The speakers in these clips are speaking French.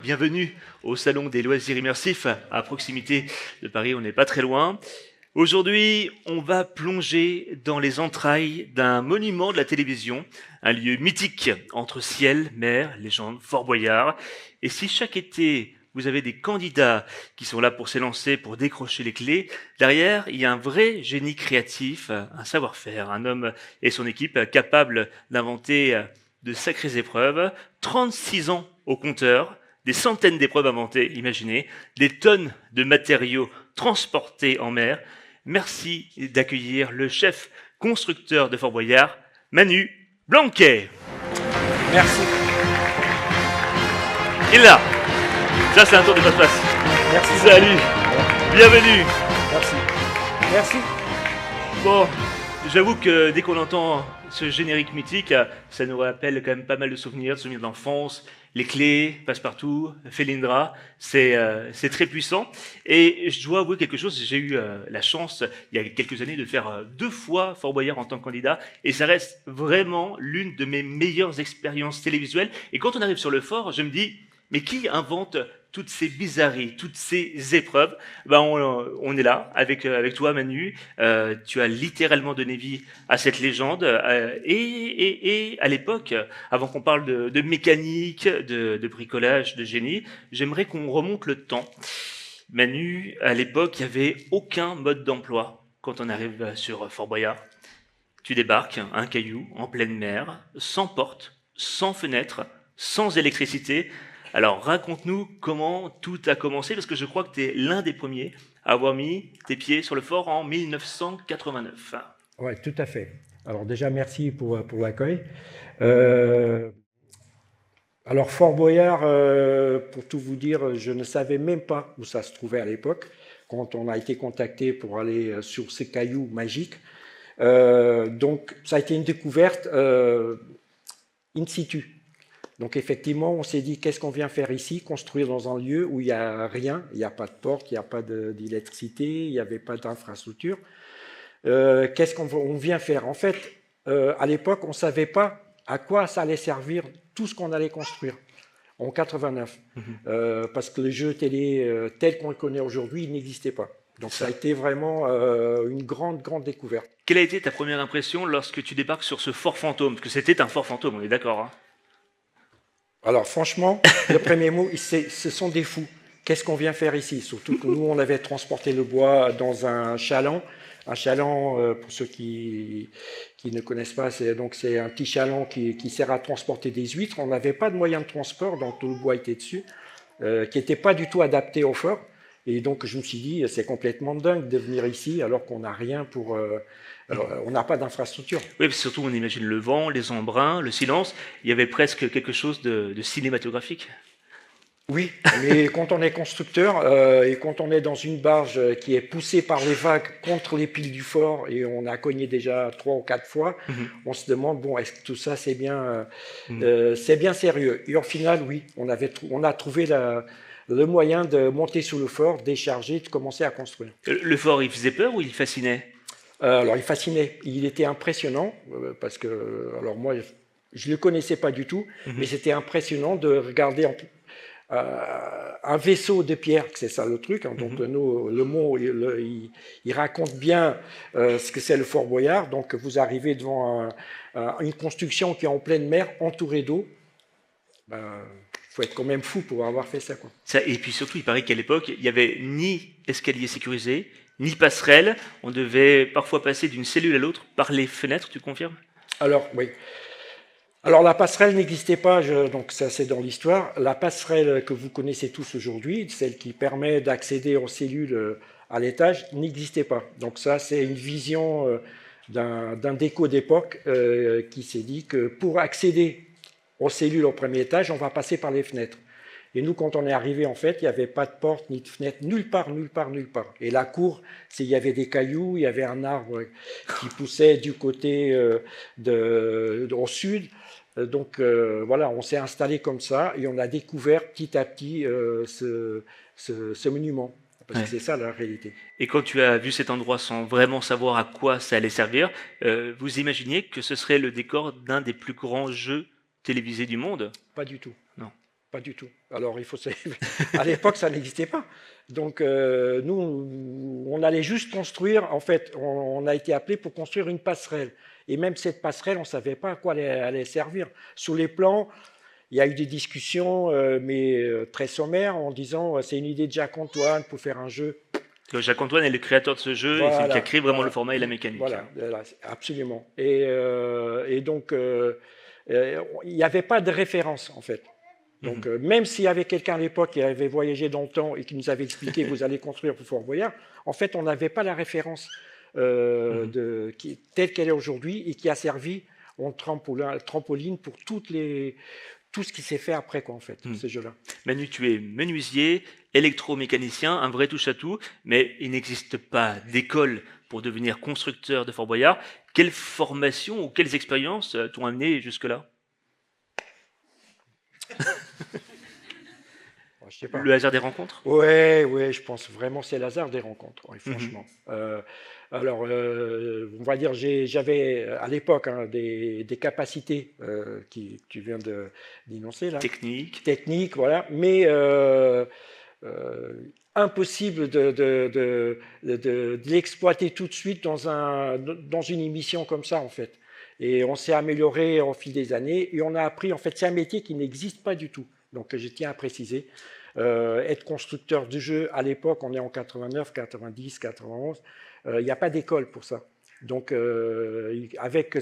Bienvenue au Salon des loisirs immersifs à proximité de Paris, on n'est pas très loin. Aujourd'hui, on va plonger dans les entrailles d'un monument de la télévision, un lieu mythique entre ciel, mer, légende, Fort Boyard. Et si chaque été, vous avez des candidats qui sont là pour s'élancer, pour décrocher les clés, derrière, il y a un vrai génie créatif, un savoir-faire, un homme et son équipe capables d'inventer de sacrées épreuves. 36 ans au compteur, des centaines d'épreuves inventées, imaginez, des tonnes de matériaux transportés en mer. Merci d'accueillir le chef constructeur de Fort Boyard, Manu Blanquet. Merci. Il est là. Ça, c'est un tour de passe-passe. Merci. Salut. Bienvenue. Merci. Merci. Bon, j'avoue que dès qu'on entend ce générique mythique, ça nous rappelle quand même pas mal de souvenirs d'enfance. Les clés, Passepartout, Felindra, c'est très puissant. Et je dois avouer quelque chose, j'ai eu la chance, il y a quelques années, de faire 2 fois Fort Boyard en tant que candidat, et ça reste vraiment l'une de mes meilleures expériences télévisuelles. Et quand on arrive sur le fort, je me dis, mais qui invente toutes ces bizarreries, toutes ces épreuves? On est là avec toi, Manu. Tu as littéralement donné vie à cette légende. Et à l'époque, avant qu'on parle de mécanique, de bricolage, de génie, j'aimerais qu'on remonte le temps. Manu, à l'époque, il n'y avait aucun mode d'emploi quand on arrive sur Fort Boyard. Tu débarques, un caillou, en pleine mer, sans porte, sans fenêtre, sans électricité. Alors raconte-nous comment tout a commencé, parce que je crois que tu es l'un des premiers à avoir mis tes pieds sur le fort en 1989. Oui, tout à fait. Alors déjà, merci pour l'accueil. Alors Fort Boyard, pour tout vous dire, je ne savais même pas où ça se trouvait à l'époque, quand on a été contacté pour aller sur ces cailloux magiques. Donc ça a été une découverte in situ. Donc effectivement, on s'est dit, qu'est-ce qu'on vient faire ici? Construire dans un lieu où il n'y a rien, il n'y a pas de porte, il n'y a pas d'électricité, il n'y avait pas d'infrastructure. Qu'est-ce qu'on vient faire? En fait, à l'époque, on ne savait pas à quoi ça allait servir tout ce qu'on allait construire en 89. Parce que le jeu télé tel qu'on le connaît aujourd'hui, il n'existait pas. Donc ça a été vraiment une grande découverte. Quelle a été ta première impression lorsque tu débarques sur ce fort fantôme? Parce que c'était un fort fantôme, on est d'accord, hein? Alors franchement, le premier mot, ce sont des fous. Qu'est-ce qu'on vient faire ici? Surtout que nous, on avait transporté le bois dans un chaland. Un chaland, pour ceux qui ne connaissent pas, c'est un petit chaland qui sert à transporter des huîtres. On n'avait pas de moyen de transport, donc tout le bois était dessus, qui n'était pas du tout adapté au fort. Et donc je me suis dit, c'est complètement dingue de venir ici alors qu'on n'a rien pour... on n'a pas d'infrastructure. Oui, mais surtout on imagine le vent, les embruns, le silence. Il y avait presque quelque chose de cinématographique. Oui, mais quand on est constructeur et quand on est dans une barge qui est poussée par les vagues contre les piles du fort et on a cogné déjà 3 ou 4 fois, on se demande, bon, est-ce que tout ça c'est bien sérieux? Et au final, oui, on a trouvé le moyen de monter sur le fort, décharger, de commencer à construire. Le fort, il faisait peur ou il fascinait? Alors, il fascinait. Il était impressionnant parce que, alors moi, je ne le connaissais pas du tout, mais c'était impressionnant de regarder un vaisseau de pierre, c'est ça le truc. Hein, donc, le mot, il raconte bien ce que c'est le Fort Boyard. Donc, vous arrivez devant une construction qui est en pleine mer, entourée d'eau. Faut être quand même fou pour avoir fait ça, quoi. Et puis surtout, il paraît qu'à l'époque, il n'y avait ni escalier sécurisé, ni passerelle. On devait parfois passer d'une cellule à l'autre par les fenêtres, tu confirmes? Alors, oui. Alors, la passerelle n'existait pas, donc ça c'est dans l'histoire. La passerelle que vous connaissez tous aujourd'hui, celle qui permet d'accéder aux cellules à l'étage, n'existait pas. Donc ça, c'est une vision d'un déco d'époque qui s'est dit que pour accéder aux cellules au premier étage, on va passer par les fenêtres. Et nous, quand on est arrivé, en fait, il n'y avait pas de porte ni de fenêtre, nulle part. Et la cour, il y avait des cailloux, il y avait un arbre qui poussait du côté au sud. Donc voilà, on s'est installé comme ça et on a découvert petit à petit ce monument. Parce que c'est ça la réalité. Et quand tu as vu cet endroit sans vraiment savoir à quoi ça allait servir, vous imaginiez que ce serait le décor d'un des plus grands jeux télévisés du monde? Pas du tout. Non. Pas du tout. Alors, à l'époque, ça n'existait pas. Donc, nous, on allait juste construire. En fait, on a été appelé pour construire une passerelle. Et même cette passerelle, on ne savait pas à quoi elle allait servir. Sous les plans, il y a eu des discussions, mais très sommaires, en disant c'est une idée de Jacques-Antoine pour faire un jeu. Jacques-Antoine est le créateur de ce jeu et c'est lui qui a créé vraiment le format et la mécanique. Voilà, absolument. Et donc, il n'y avait pas de référence, en fait. Donc, même s'il y avait quelqu'un à l'époque qui avait voyagé dans le temps et qui nous avait expliqué vous allez construire pour Fort Boyard, en fait, on n'avait pas la référence telle qu'elle est aujourd'hui et qui a servi en trampoline pour tout ce qui s'est fait après, quoi, en fait, ces jeux-là. Manu, tu es menuisier, électromécanicien, un vrai touche-à-tout, mais il n'existe pas d'école pour devenir constructeur de Fort Boyard. Quelles formations ou quelles expériences t'ont amené jusque-là? Je sais pas. Le hasard des rencontres? Ouais, je pense vraiment c'est le hasard des rencontres, franchement. Alors, on va dire, j'avais à l'époque des capacités qui tu viens d'énoncer là. Technique, voilà. Mais impossible de l'exploiter tout de suite dans une émission comme ça, en fait. Et on s'est amélioré au fil des années et on a appris, en fait, c'est un métier qui n'existe pas du tout. Donc, je tiens à préciser. Être constructeur de jeu, à l'époque, on est en 89, 90, 91, il n'y a pas d'école pour ça. Donc, avec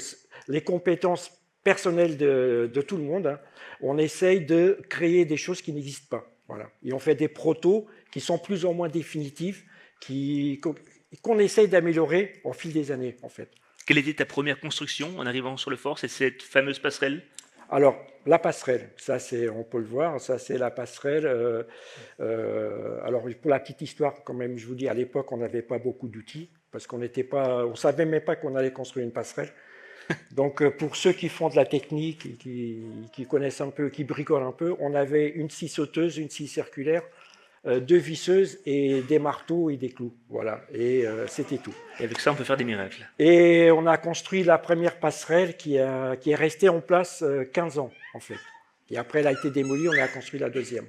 les compétences personnelles de tout le monde, on essaye de créer des choses qui n'existent pas. Voilà. Et on fait des protos qui sont plus ou moins définitifs, qu'on essaye d'améliorer au fil des années, en fait. Quelle était ta première construction en arrivant sur le fort? C'est cette fameuse passerelle? Alors, la passerelle, ça on peut le voir, ça c'est la passerelle. Alors, pour la petite histoire, quand même, je vous dis, à l'époque, on n'avait pas beaucoup d'outils, parce qu'on ne savait même pas qu'on allait construire une passerelle. Donc, pour ceux qui font de la technique, qui connaissent un peu, qui bricolent un peu, on avait une scie sauteuse, une scie circulaire, 2 visseuses et des marteaux et des clous. Voilà, et c'était tout. Et avec ça, on peut faire des miracles. Et on a construit la première passerelle qui est restée en place 15 ans, en fait. Et après, elle a été démolie, on a construit la deuxième.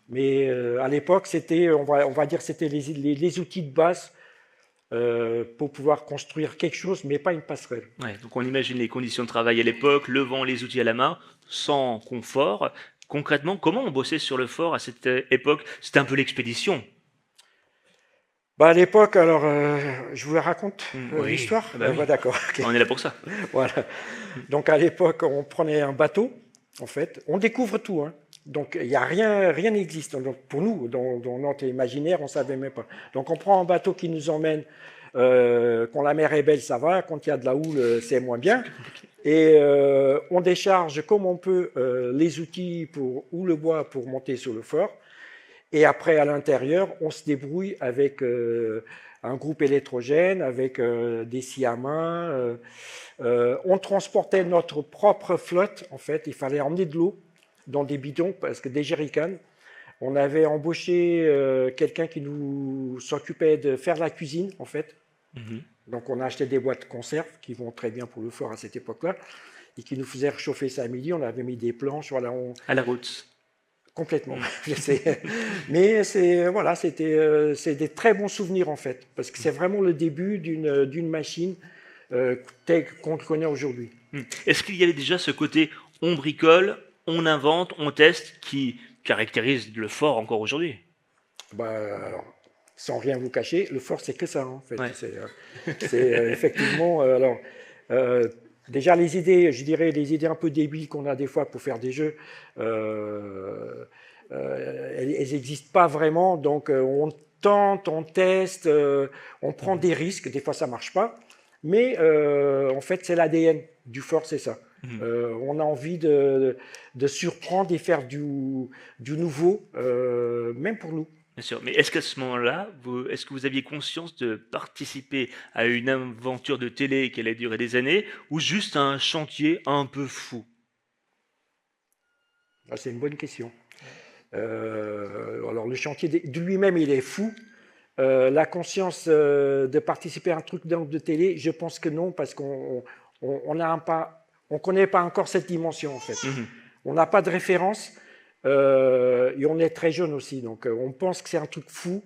Mais à l'époque, c'était, on va dire, c'était les outils de base pour pouvoir construire quelque chose, mais pas une passerelle. Ouais, donc on imagine les conditions de travail à l'époque, le vent, les outils à la main, sans confort. Concrètement, comment on bossait sur le fort à cette époque? C'était un peu l'expédition. À l'époque, alors, je vous la raconte l'histoire. Oui. D'accord. Okay. On est là pour ça. Voilà. Donc à l'époque, on prenait un bateau, en fait. On découvre tout. Donc il n'y a rien n'existe. Donc pour nous, dans notre imaginaire, on ne savait même pas. Donc on prend un bateau qui nous emmène. Quand la mer est belle, ça va. Quand il y a de la houle, c'est moins bien. Et on décharge comme on peut les outils ou le bois pour monter sur le fort. Et après, à l'intérieur, on se débrouille avec un groupe électrogène, avec des scies à main. On transportait notre propre flotte, en fait. Il fallait emmener de l'eau dans des bidons, parce que des jerrycans. On avait embauché quelqu'un qui nous s'occupait de faire la cuisine, en fait. Donc, on a acheté des boîtes de conserve qui vont très bien pour le fort à cette époque-là et qui nous faisaient réchauffer ça à midi. On avait mis des planches. Voilà, à la route. Complètement. Mais c'est des très bons souvenirs, en fait, parce que c'est vraiment le début d'une machine telle qu'on le connaît aujourd'hui. Est-ce qu'il y avait déjà ce côté on bricole, on invente, on teste qui caractérise le fort encore aujourd'hui? Alors, sans rien vous cacher, le fort, c'est que ça, en fait. Ouais. C'est effectivement... déjà, les idées, je dirais, les idées un peu débiles qu'on a des fois pour faire des jeux, elles n'existent pas vraiment. Donc, on tente, on teste, on prend des risques. Des fois, ça ne marche pas. Mais en fait, c'est l'ADN du fort, c'est ça. On a envie de surprendre et faire du nouveau, même pour nous. Bien sûr, mais est-ce qu'à ce moment-là, est-ce que vous aviez conscience de participer à une aventure de télé qui allait durer des années ou juste à un chantier un peu fou? C'est une bonne question. Alors le chantier de lui-même, il est fou. La conscience de participer à un truc de télé, je pense que non, parce qu'on connaît pas encore cette dimension, en fait. On n'a pas de référence. Et on est très jeune aussi, donc on pense que c'est un truc fou,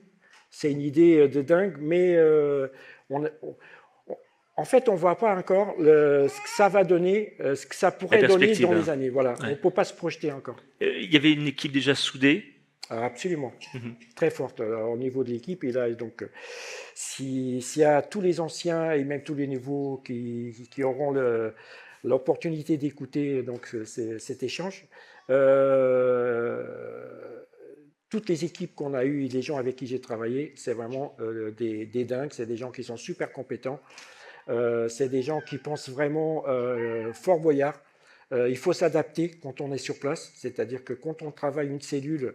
c'est une idée de dingue, mais on, en fait, on ne voit pas encore ce que ça va donner, ce que ça La pourrait donner dans perspective, les hein. années. Voilà, on Ouais. ne peut pas se projeter encore. Il y avait une équipe déjà soudée. Ah, absolument, Mhm. très forte au niveau de l'équipe. Et là, donc, s'il y a tous les anciens et même tous les nouveaux qui auront l'opportunité d'écouter donc cet échange, euh, toutes les équipes qu'on a eues et les gens avec qui j'ai travaillé, c'est vraiment des dingues, c'est des gens qui sont super compétents. C'est des gens qui pensent vraiment Fort Boyard. Il faut s'adapter quand on est sur place, c'est-à-dire que quand on travaille une cellule,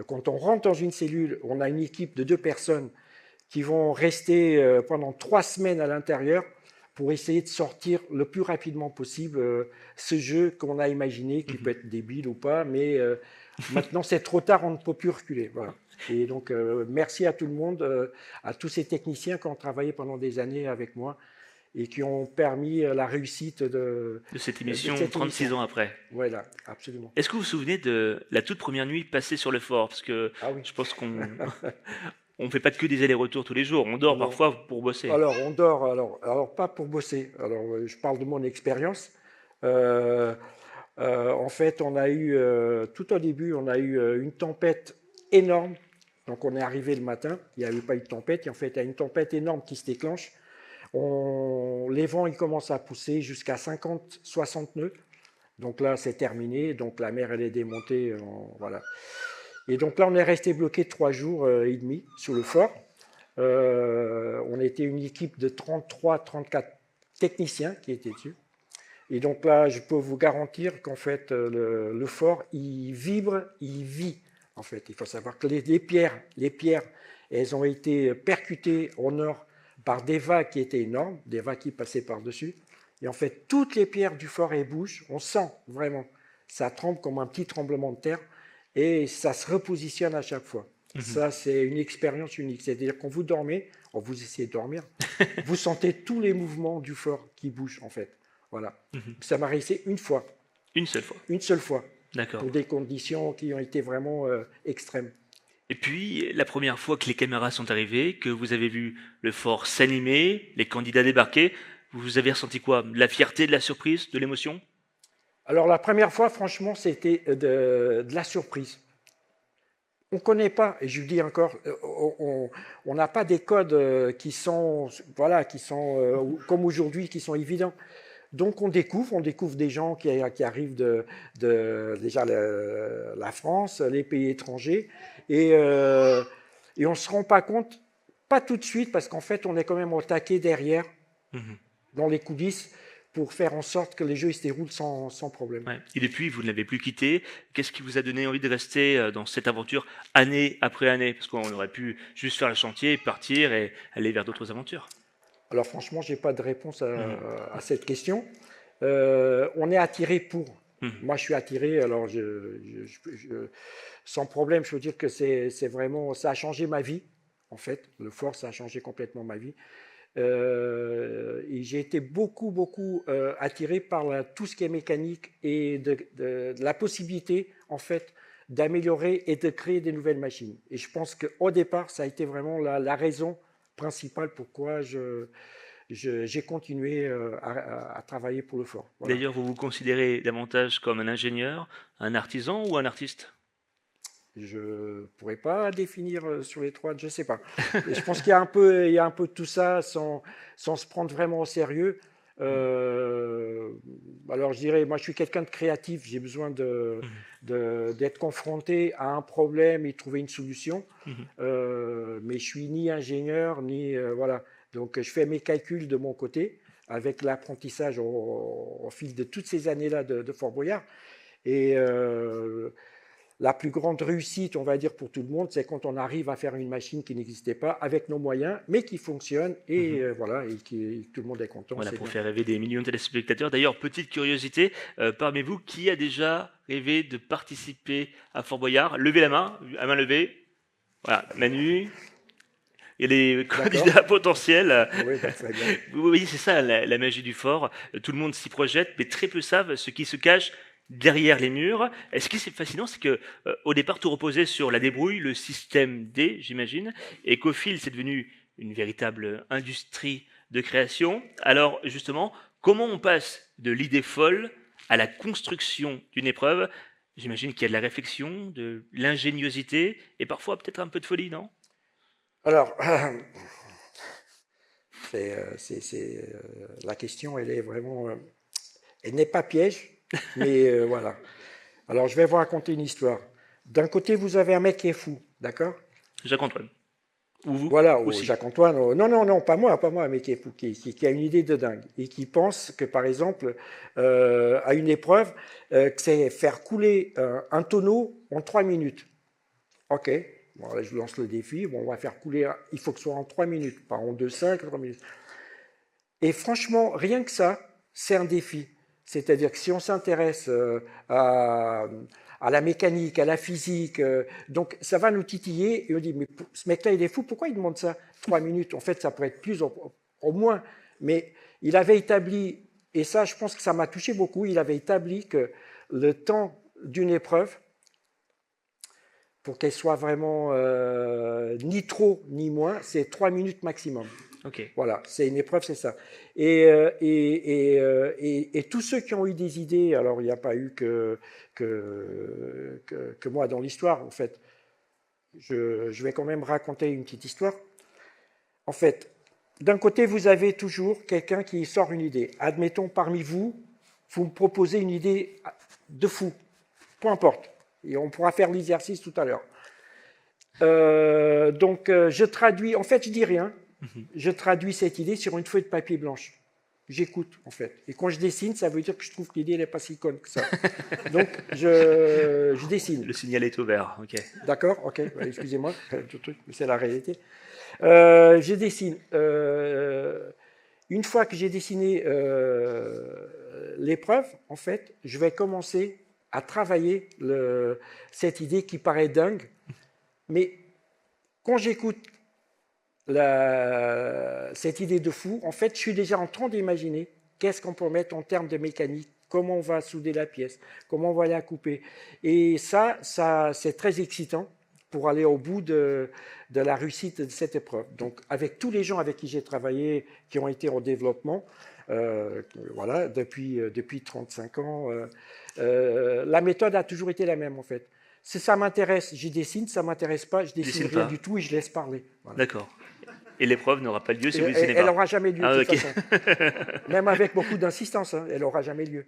quand on rentre dans une cellule, on a une équipe de 2 personnes qui vont rester pendant 3 semaines à l'intérieur pour essayer de sortir le plus rapidement possible ce jeu qu'on a imaginé, qui peut Mhm. être débile ou pas, mais maintenant c'est trop tard, on ne peut plus reculer. Voilà. Et donc merci à tout le monde, à tous ces techniciens qui ont travaillé pendant des années avec moi et qui ont permis la réussite De cette de émission cette 36 émission. ans après. Voilà, absolument. Est-ce que vous vous souvenez de la toute première nuit passée sur le fort? Parce que Ah oui. je pense qu'on on fait pas que des allers-retours tous les jours. On dort Non. parfois pour bosser. Alors, on dort, alors pas pour bosser. Alors, je parle de mon expérience. Euh, en fait, on a eu, tout au début, on a eu une tempête énorme. Donc, on est arrivé le matin, il n'y avait pas eu de tempête. Et en fait, il y a une tempête énorme qui se déclenche. Les vents, ils commencent à pousser jusqu'à 50, 60 nœuds. Donc là, c'est terminé. Donc, la mer, elle est démontée. Voilà. Et donc là, on est resté bloqué 3 jours et demi sur le fort. On était une équipe de 33, 34 techniciens qui étaient dessus. Et donc là, je peux vous garantir qu'en fait, le fort, il vibre, il vit. En fait, il faut savoir que les pierres, elles ont été percutées au nord par des vagues qui étaient énormes, des vagues qui passaient par-dessus. Et en fait, toutes les pierres du fort, elles bougent. On sent vraiment. Ça tremble comme un petit tremblement de terre et ça se repositionne à chaque fois. Mhm. Ça, c'est une expérience unique. C'est-à-dire quand vous dormez, vous essayez de dormir, vous sentez tous les mouvements du fort qui bougent, en fait. Voilà. Mhm. Ça m'est arrivé Une seule fois. une seule fois, D'accord. pour des conditions qui ont été vraiment extrêmes. Et puis, la première fois que les caméras sont arrivées, que vous avez vu le fort s'animer, les candidats débarquer, vous avez ressenti quoi? De la fierté, de la surprise, de l'émotion? Alors la première fois, franchement, c'était de la surprise. On ne connaît pas, et je vous dis encore, on n'a pas des codes qui sont, voilà, qui sont comme aujourd'hui, qui sont évidents. Donc on découvre des gens qui arrivent déjà la France, les pays étrangers, et on ne se rend pas compte, pas tout de suite, parce qu'en fait on est quand même au taquet derrière, Mhm. dans les coulisses, pour faire en sorte que les jeux ils se déroulent sans problème. Ouais. Et depuis, vous ne l'avez plus quitté. Qu'est-ce qui vous a donné envie de rester dans cette aventure année après année? Parce qu'on aurait pu juste faire le chantier, partir et aller vers d'autres aventures. Alors franchement, je n'ai pas de réponse Mhm. à cette question. On est attiré pour. Mhm. Moi, je suis attiré, alors sans problème, je veux dire que c'est vraiment, ça a changé ma vie, en fait. Le fort, ça a changé complètement ma vie. Et j'ai été beaucoup attiré par tout ce qui est mécanique et de la possibilité, en fait, d'améliorer et de créer des nouvelles machines. Et je pense qu'au départ, ça a été vraiment la raison principale pourquoi j'ai continué à travailler pour le fort. Voilà. D'ailleurs, vous vous considérez davantage comme un ingénieur, un artisan ou un artiste? Je ne pourrais pas définir sur les trois, je ne sais pas. Et je pense qu'il y a un peu de tout ça sans se prendre vraiment au sérieux. Alors je dirais, moi je suis quelqu'un de créatif, j'ai besoin Mhm. d'être confronté à un problème et trouver une solution. Mhm. Mais je suis ni ingénieur, ni voilà. Donc je fais mes calculs de mon côté avec l'apprentissage au fil de toutes ces années-là de Fort Boyard. Et la plus grande réussite, on va dire, pour tout le monde, c'est quand on arrive à faire une machine qui n'existait pas avec nos moyens, mais qui fonctionne et Mhm. voilà, et tout le monde est content, Voilà, c'est pour bien. faire rêver des millions de téléspectateurs. D'ailleurs, petite curiosité, parmi vous, qui a déjà rêvé de participer à Fort Boyard? Levez la main, à main levée. Voilà, Manu. Il y a des D'accord. candidats potentiels. Oui, bah, très bien. Vous voyez, c'est ça la magie du fort. Tout le monde s'y projette, mais très peu savent ce qui se cache derrière les murs. Et ce qui est fascinant, c'est que au départ, tout reposait sur la débrouille, le système D, j'imagine, et qu'au fil, c'est devenu une véritable industrie de création. Alors, justement, comment on passe de l'idée folle à la construction d'une épreuve? J'imagine qu'il y a de la réflexion, de l'ingéniosité, et parfois peut-être un peu de folie, non? Alors, la question, elle est vraiment, elle n'est pas piège, mais voilà. Alors, je vais vous raconter une histoire. D'un côté, vous avez un mec qui est fou, d'accord? Jacques-Antoine. Ou vous Voilà, aussi. Jacques-Antoine, non, non, non, pas moi, mais qui est fou, qui a une idée de dingue et qui pense que, par exemple, à une épreuve, que c'est faire couler un tonneau en 3 minutes. Ok, bon, là, je vous lance le défi, bon, on va faire couler, il faut que ce soit en 3 minutes, pas en 2, 5, 3 minutes. Et franchement, rien que ça, c'est un défi. C'est-à-dire que si on s'intéresse à la mécanique, à la physique, donc ça va nous titiller et on dit, mais ce mec-là, il est fou, pourquoi il demande ça 3 minutes? En fait, ça pourrait être plus au moins. Mais il avait établi, et ça, je pense que ça m'a touché beaucoup, il avait établi que le temps d'une épreuve, pour qu'elle soit vraiment ni trop ni moins, c'est 3 minutes maximum. Ok. Voilà, c'est une épreuve, c'est ça. Et tous ceux qui ont eu des idées, alors il n'y a pas eu que moi dans l'histoire, en fait. Je vais quand même raconter une petite histoire. En fait, d'un côté, vous avez toujours quelqu'un qui sort une idée. Admettons, parmi vous, vous me proposez une idée de fou, peu importe. Et on pourra faire l'exercice tout à l'heure. Donc, je traduis, en fait, je dis rien. Je traduis cette idée sur une feuille de papier blanche. J'écoute, en fait. Et quand je dessine, ça veut dire que je trouve que l'idée n'est pas si conne que ça. Donc, je dessine. Le signal est ouvert, ok. D'accord, ok, excusez-moi, c'est la réalité. Je dessine. Une fois que j'ai dessiné l'épreuve, en fait, je vais commencer à travailler cette idée qui paraît dingue. Mais quand j'écoute cette idée de fou, en fait, je suis déjà en train d'imaginer qu'est-ce qu'on peut mettre en termes de mécanique, comment on va souder la pièce, comment on va la couper. Et ça c'est très excitant pour aller au bout de la réussite de cette épreuve. Donc, avec tous les gens avec qui j'ai travaillé, qui ont été en développement, voilà, depuis 35 ans, la méthode a toujours été la même, en fait. Si ça m'intéresse, j'y dessine. Ça ne m'intéresse pas, je dessine rien du tout et je laisse parler. Voilà. D'accord. Et l'épreuve n'aura pas lieu si vous ne dessinez pas. Elle n'aura jamais lieu, de toute okay. façon. Même avec beaucoup d'insistance, hein, elle n'aura jamais lieu.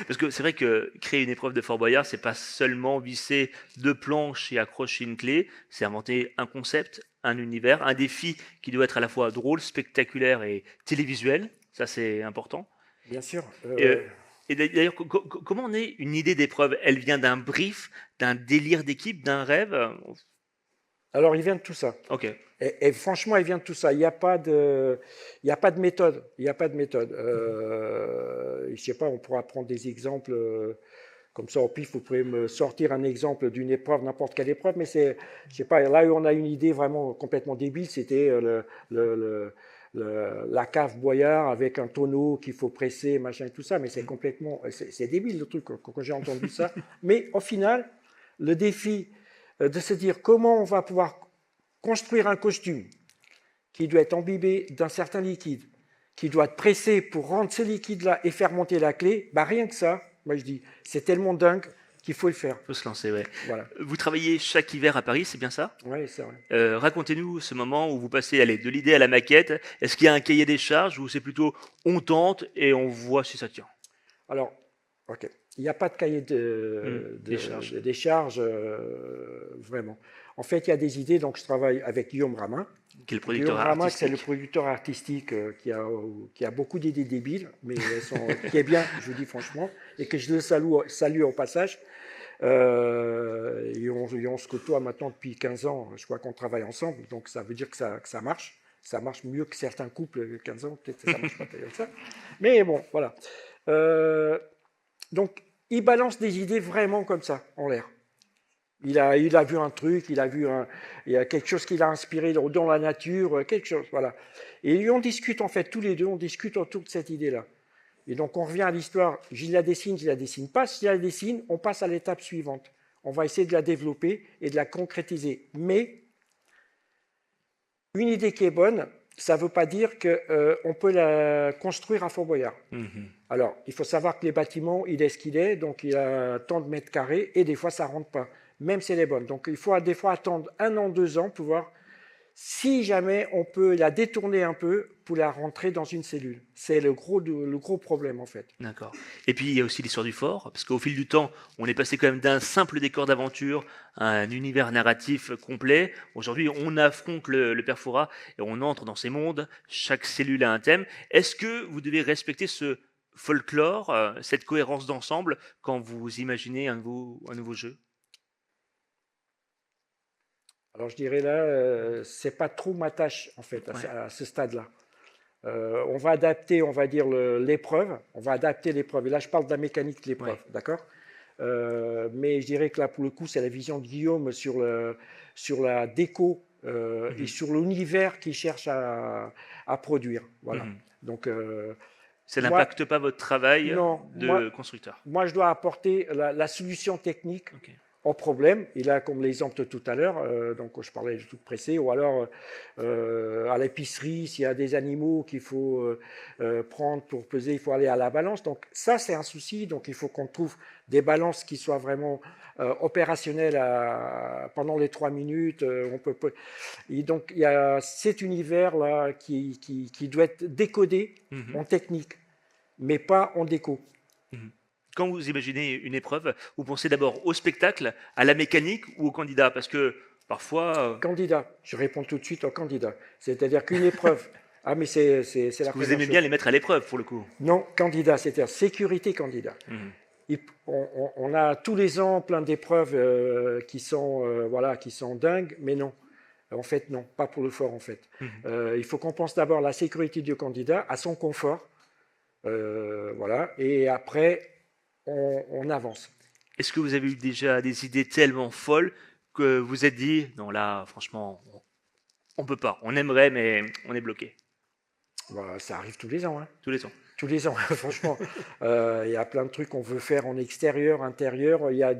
Parce que c'est vrai que créer une épreuve de Fort Boyard, c'est pas seulement visser 2 planches et accrocher une clé, c'est inventer un concept, un univers, un défi qui doit être à la fois drôle, spectaculaire et télévisuel. Ça, c'est important. Bien sûr. Et d'ailleurs, comment naît une idée d'épreuve? Elle vient d'un brief, d'un délire d'équipe, d'un rêve? Alors, il vient de tout ça. Ok. Et franchement, il vient de tout ça. Il n'y a pas de méthode. Il n'y a pas de méthode. Je sais pas, on pourra prendre des exemples comme ça au pif. Vous pouvez me sortir un exemple d'une épreuve, n'importe quelle épreuve, mais c'est, je sais pas, là où on a une idée vraiment complètement débile, c'était la cave Boyard avec un tonneau qu'il faut presser, machin, tout ça, mais c'est complètement, c'est débile le truc quand j'ai entendu ça. Mais au final, le défi de se dire comment on va pouvoir construire un costume qui doit être imbibé d'un certain liquide, qui doit être pressé pour rendre ce liquide-là et faire monter la clé, bah rien que ça, moi je dis, c'est tellement dingue qu'il faut le faire. Il faut se lancer, ouais. Voilà. Vous travaillez chaque hiver à Paris, c'est bien ça? Oui, c'est vrai. Racontez-nous ce moment où vous passez de l'idée à la maquette. Est-ce qu'il y a un cahier des charges ou c'est plutôt on tente et on voit si ça tient? Alors, ok. Il n'y a pas de cahier des charges, vraiment. En fait, il y a des idées. Donc, je travaille avec Guillaume Ramin. Qui est le producteur Guillaume Ramin, artistique. c'est le producteur artistique qui a beaucoup d'idées débiles, mais qui est bien, je vous dis franchement, et que je le salue au passage. Et on se côtoie maintenant depuis 15 ans. Je crois qu'on travaille ensemble, donc ça veut dire que ça marche. Ça marche mieux que certains couples 15 ans, peut-être que ça ne marche pas comme ça. Mais bon, voilà. Donc, il balance des idées vraiment comme ça, en l'air. Il a vu un truc, il y a quelque chose qui l'a inspiré dans la nature, quelque chose, voilà. Et on discute, en fait, tous les deux, on discute autour de cette idée-là. Et donc, on revient à l'histoire, je la dessine pas. Si je la dessine, on passe à l'étape suivante. On va essayer de la développer et de la concrétiser. Mais une idée qui est bonne, ça ne veut pas dire qu'on peut la construire à Fort Boyard. Alors, il faut savoir que les bâtiments, il est ce qu'il est, donc il y a tant de mètres carrés, et des fois, ça ne rentre pas, même si elle est bonne. Donc, il faut des fois attendre 1 an, 2 ans pour voir si jamais on peut la détourner un peu pour la rentrer dans une cellule. C'est le gros problème, en fait. D'accord. Et puis il y a aussi l'histoire du fort, parce qu'au fil du temps, on est passé quand même d'un simple décor d'aventure à un univers narratif complet. Aujourd'hui, on affronte le père Fouras et on entre dans ces mondes. Chaque cellule a un thème. Est-ce que vous devez respecter ce folklore, cette cohérence d'ensemble, quand vous imaginez un nouveau jeu? Alors, je dirais là, c'est pas trop ma tâche, en fait, Ouais. à ce stade-là. On va adapter, on va dire, l'épreuve. On va adapter l'épreuve. Et là, je parle de la mécanique de l'épreuve, Ouais. d'accord? Mais je dirais que là, pour le coup, c'est la vision de Guillaume sur la déco et Mhm. sur l'univers qu'il cherche à produire. Voilà. Mhm. Donc, Ça moi, n'impacte pas votre travail non, de constructeur. moi, je dois apporter la solution technique Ok. au problème. Et là, comme l'exemple de tout à l'heure, donc je parlais de tout pressé, ou alors à l'épicerie, s'il y a des animaux qu'il faut prendre pour peser, il faut aller à la balance. Donc ça, c'est un souci. Donc il faut qu'on trouve des balances qui soient vraiment opérationnelles pendant les 3 minutes. Et donc il y a cet univers-là qui doit être décodé Mhm. en technique, mais pas en déco. Mhm. Quand vous imaginez une épreuve, vous pensez d'abord au spectacle, à la mécanique ou au candidat? Parce que parfois, Candidat, je réponds tout de suite au candidat. C'est-à-dire qu'une épreuve, ah mais c'est parce la que vous première aimez bien chose. les mettre à l'épreuve pour le coup. Non, candidat, c'est-à-dire sécurité candidat. Mhm. On a tous les ans plein d'épreuves voilà, qui sont dingues, mais non. En fait, non, pas pour le fort en fait. Mhm. Il faut qu'on pense d'abord à la sécurité du candidat, à son confort, voilà, et après, on avance. Est-ce que vous avez eu déjà des idées tellement folles que vous êtes dit, non là, franchement, on peut pas. On aimerait, mais on est bloqué Voilà, ça arrive tous les ans, hein. tous les ans. Tous les ans, franchement, il y a plein de trucs qu'on veut faire en extérieur, intérieur. Il y a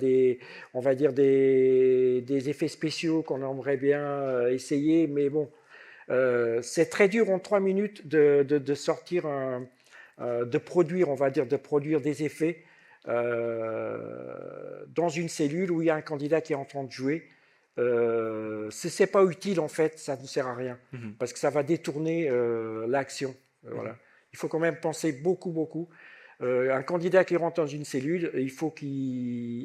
on va dire des effets spéciaux qu'on aimerait bien essayer, mais bon, c'est très dur en 3 minutes de sortir, de produire, on va dire, de produire des effets dans une cellule où il y a un candidat qui est en train de jouer. C'est pas utile en fait, ça ne sert à rien Mhm. parce que ça va détourner l'action. Mhm. Voilà. Il faut quand même penser beaucoup. Un candidat qui rentre dans une cellule, il faut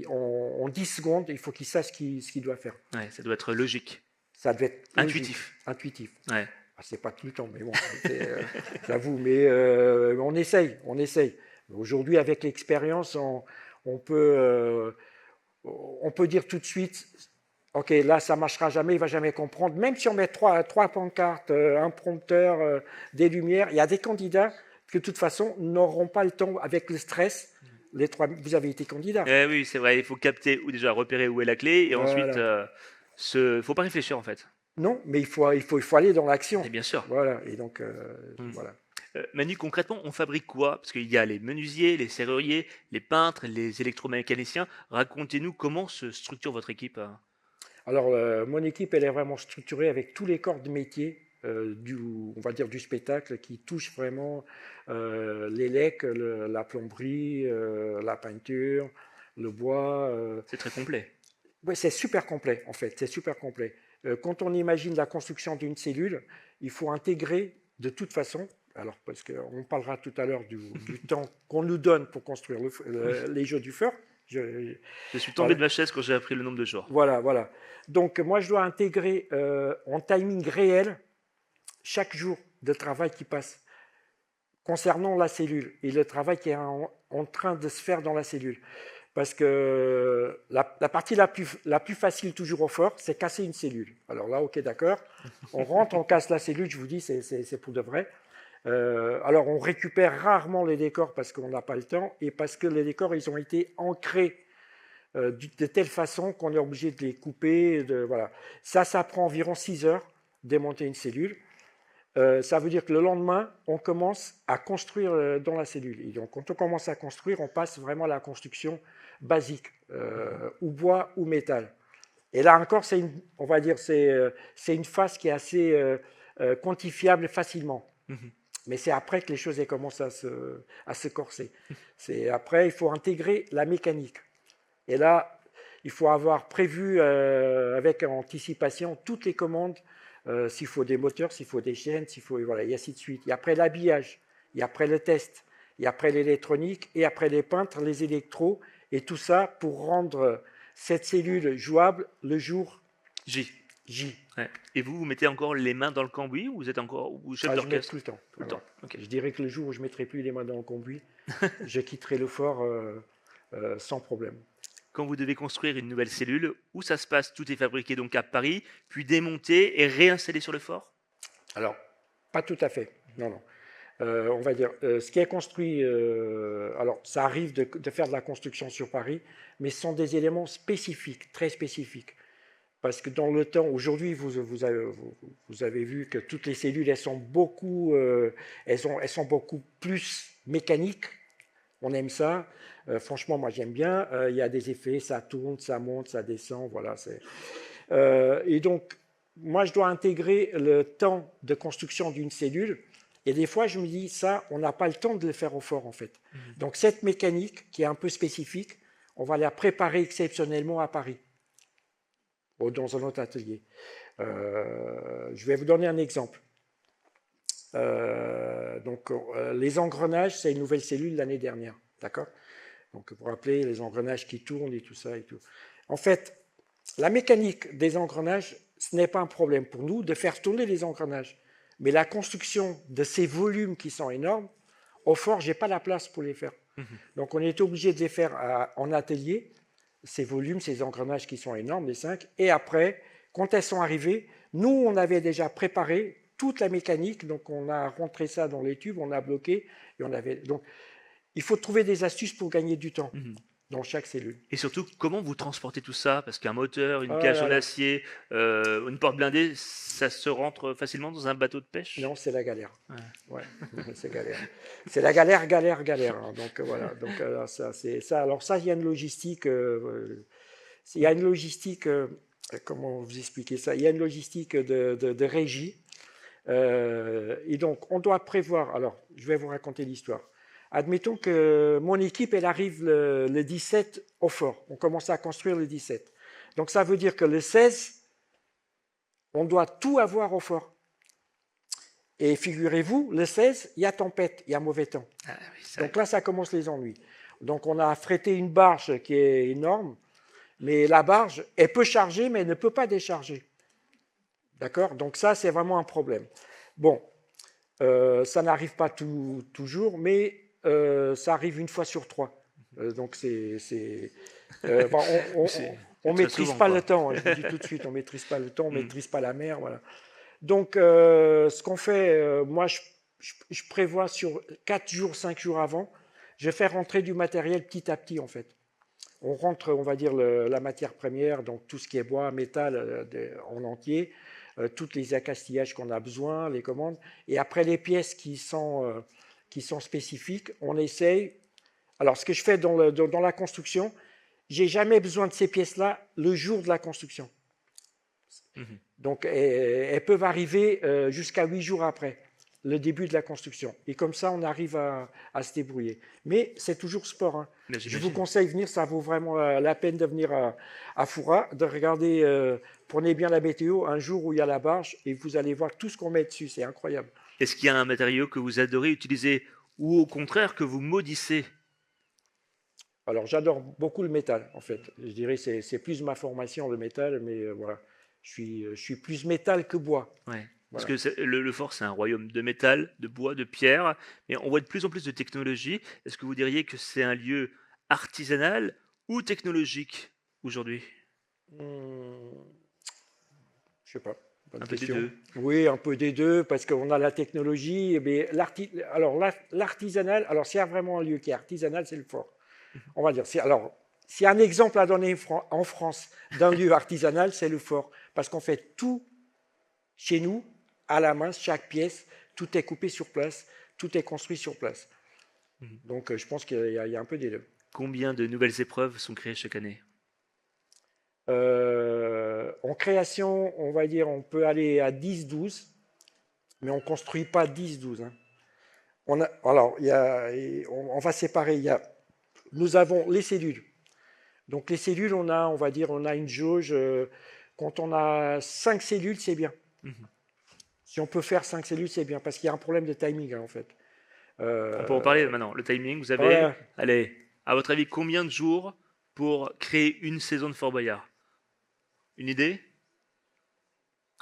en 10 secondes, il faut qu'il sache ce qu'il doit faire. Ouais, ça doit être logique, Ça doit être logique, intuitif. intuitif. Ouais. Ah, c'est pas tout le temps, mais bon, j'avoue, mais on essaye. Aujourd'hui, avec l'expérience, on peut dire tout de suite, ok, là, ça marchera jamais, il va jamais comprendre. Même si on met trois pancartes, un prompteur, des lumières, il y a des candidats qui, de toute façon, n'auront pas le temps avec le stress. Vous avez été candidat. Eh oui, c'est vrai, il faut capter ou déjà repérer où est la clé et ensuite, Voilà. faut pas réfléchir en fait. Non, mais il faut aller dans l'action. Et bien sûr. Voilà. Et donc, Mm. voilà. Manu, concrètement, on fabrique quoi? Parce qu'il y a les menuisiers, les serruriers, les peintres, les électromécaniciens. Racontez-nous comment se structure votre équipe. Alors, mon équipe, elle est vraiment structurée avec tous les corps de métier on va dire du spectacle qui touchent vraiment l'élec, la plomberie, la peinture, le bois. C'est très complet. Ouais, c'est super complet, en fait. C'est super complet. Quand on imagine la construction d'une cellule, il faut intégrer de toute façon, alors parce qu'on parlera tout à l'heure du temps qu'on nous donne pour construire les jeux du fort. Je suis tombé Voilà. de ma chaise quand j'ai appris le nombre de jours. Voilà. Donc, moi, je dois intégrer en timing réel chaque jour de travail qui passe concernant la cellule et le travail qui est en train de se faire dans la cellule. Parce que la partie la plus facile toujours au fort, c'est casser une cellule. Alors là, ok, d'accord. On rentre, on casse la cellule, je vous dis, c'est pour de vrai. Alors, on récupère rarement les décors parce qu'on n'a pas le temps et parce que les décors, ils ont été ancrés de telle façon qu'on est obligé de les couper. Voilà. Ça prend environ 6 heures, démonter une cellule. ça veut dire que le lendemain, on commence à construire dans la cellule. Et donc, quand on commence à construire, on passe vraiment à la construction basique, ou bois ou métal. Et là encore, on va dire, c'est une phase qui est assez quantifiable facilement. Mais c'est après que les choses elles commencent à se corser. Après, il faut intégrer la mécanique. Et là, il faut avoir prévu avec anticipation toutes les commandes, s'il faut des moteurs, s'il faut des chaînes, s'il faut, voilà, et ainsi de suite. Et après l'habillage, et après le test, et après l'électronique, et après les peintres, les électros, et tout ça pour rendre cette cellule jouable le jour J. J. Ouais. Et vous mettez encore les mains dans le cambouis ou vous êtes encore chef d'orchestre? Tout le temps. Tout le temps. Okay. Je dirais que le jour où je ne mettrai plus les mains dans le cambouis, je quitterai le fort sans problème. Quand vous devez construire une nouvelle cellule, où ça se passe? Tout est fabriqué donc à Paris, puis démonté et réinstallé sur le fort? Alors, pas tout à fait. Non, non. On va dire, ce qui est construit, alors ça arrive de faire de la construction sur Paris, mais ce sont des éléments spécifiques, très spécifiques. Parce que dans le temps, aujourd'hui, vous avez vu que toutes les cellules, elles sont beaucoup plus mécaniques. On aime ça. Franchement, moi, j'aime bien. Il y a des effets, ça tourne, ça monte, ça descend. Voilà. Et donc, moi, je dois intégrer le temps de construction d'une cellule. Et des fois, je me dis, ça, on n'a pas le temps de le faire au fort, en fait. Donc, cette mécanique, qui est un peu spécifique, on va la préparer exceptionnellement à Paris, dans un autre atelier. Je vais vous donner un exemple. Les engrenages, c'est une nouvelle cellule l'année dernière. D'accord? Donc, pour rappeler, les engrenages qui tournent et tout ça et tout. En fait, la mécanique des engrenages, ce n'est pas un problème pour nous de faire tourner les engrenages. Mais la construction de ces volumes qui sont énormes, au fort, je n'ai pas la place pour les faire. Donc, on est obligé de les faire en atelier, ces volumes, ces engrenages qui sont énormes, les 5. Et après, quand elles sont arrivées, nous, on avait déjà préparé toute la mécanique. Donc, on a rentré ça dans les tubes, on a bloqué. Et on avait... Donc, il faut trouver des astuces pour gagner du temps dans chaque cellule. Et surtout, comment vous transportez tout ça? Parce qu'un moteur, une cage en acier, une porte blindée, ça se rentre facilement dans un bateau de pêche? Non, c'est la galère. Ouais, c'est galère. C'est la galère. Hein. Donc voilà. Donc ça, c'est ça. Alors ça, il y a une logistique. Comment vous expliquer ça? Il y a une logistique de régie. Et donc, on doit prévoir. Alors, je vais vous raconter l'histoire. Admettons que mon équipe, elle arrive le 17 au fort. On commence à construire le 17. Donc, ça veut dire que le 16, on doit tout avoir au fort. Et figurez-vous, le 16, il y a tempête, il y a mauvais temps. Ah, oui, donc là, ça commence les ennuis. Donc, on a affrété une barge qui est énorme, mais la barge, elle peut charger, mais elle ne peut pas décharger. D'accord? Donc ça, c'est vraiment un problème. Bon, ça n'arrive pas toujours, mais ça arrive une fois sur 3. Donc on ne maîtrise pas le temps, je vous dis tout de suite, on ne maîtrise pas le temps, on ne maîtrise pas la mer. Voilà. Donc ce qu'on fait, moi je prévois sur 4 jours, 5 jours avant, je vais faire rentrer du matériel petit à petit en fait. On rentre, on va dire, la matière première, donc tout ce qui est bois, métal en entier, tous les accastillages qu'on a besoin, les commandes, et après les pièces qui sont spécifiques, on essaye. Alors, ce que je fais dans la construction, j'ai jamais besoin de ces pièces-là le jour de la construction. Donc, elles peuvent arriver jusqu'à 8 jours après le début de la construction. Et comme ça, on arrive à se débrouiller. Mais c'est toujours sport. Hein. Je vous conseille de venir, ça vaut vraiment la peine de venir à Foura, de regarder, prenez bien la météo, un jour où il y a la barge, et vous allez voir tout ce qu'on met dessus, c'est incroyable. Est-ce qu'il y a un matériau que vous adorez utiliser, ou au contraire que vous maudissez? Alors, j'adore beaucoup le métal, en fait. Je dirais que c'est plus ma formation, le métal, mais voilà. Je suis plus métal que bois. Ouais. Parce que le fort, c'est un royaume de métal, de bois, de pierre, mais on voit de plus en plus de technologie. Est-ce que vous diriez que c'est un lieu artisanal ou technologique aujourd'hui? Je sais pas. Un peu des deux. Oui, un peu des deux, parce qu'on a la technologie. Mais l'artisanal, alors s'il y a vraiment un lieu qui est artisanal, c'est le fort. On va dire. Alors, s'il y a un exemple à donner en France d'un lieu artisanal, c'est le fort. Parce qu'on fait tout chez nous à la main, chaque pièce, tout est coupé sur place, tout est construit sur place. Donc je pense qu'il y a un peu des deux. Combien de nouvelles épreuves sont créées chaque année? En création, on va dire, on peut aller à 10-12, mais on ne construit pas 10-12. Hein. Alors, on va séparer. Nous avons les cellules. Donc les cellules, on va dire, on a une jauge. Quand on a 5 cellules, c'est bien. Si on peut faire 5 cellules, c'est bien, parce qu'il y a un problème de timing, hein, en fait. On peut en parler maintenant. Le timing, vous avez, Voilà. allez, à votre avis, combien de jours pour créer une saison de Fort Boyard? Une idée?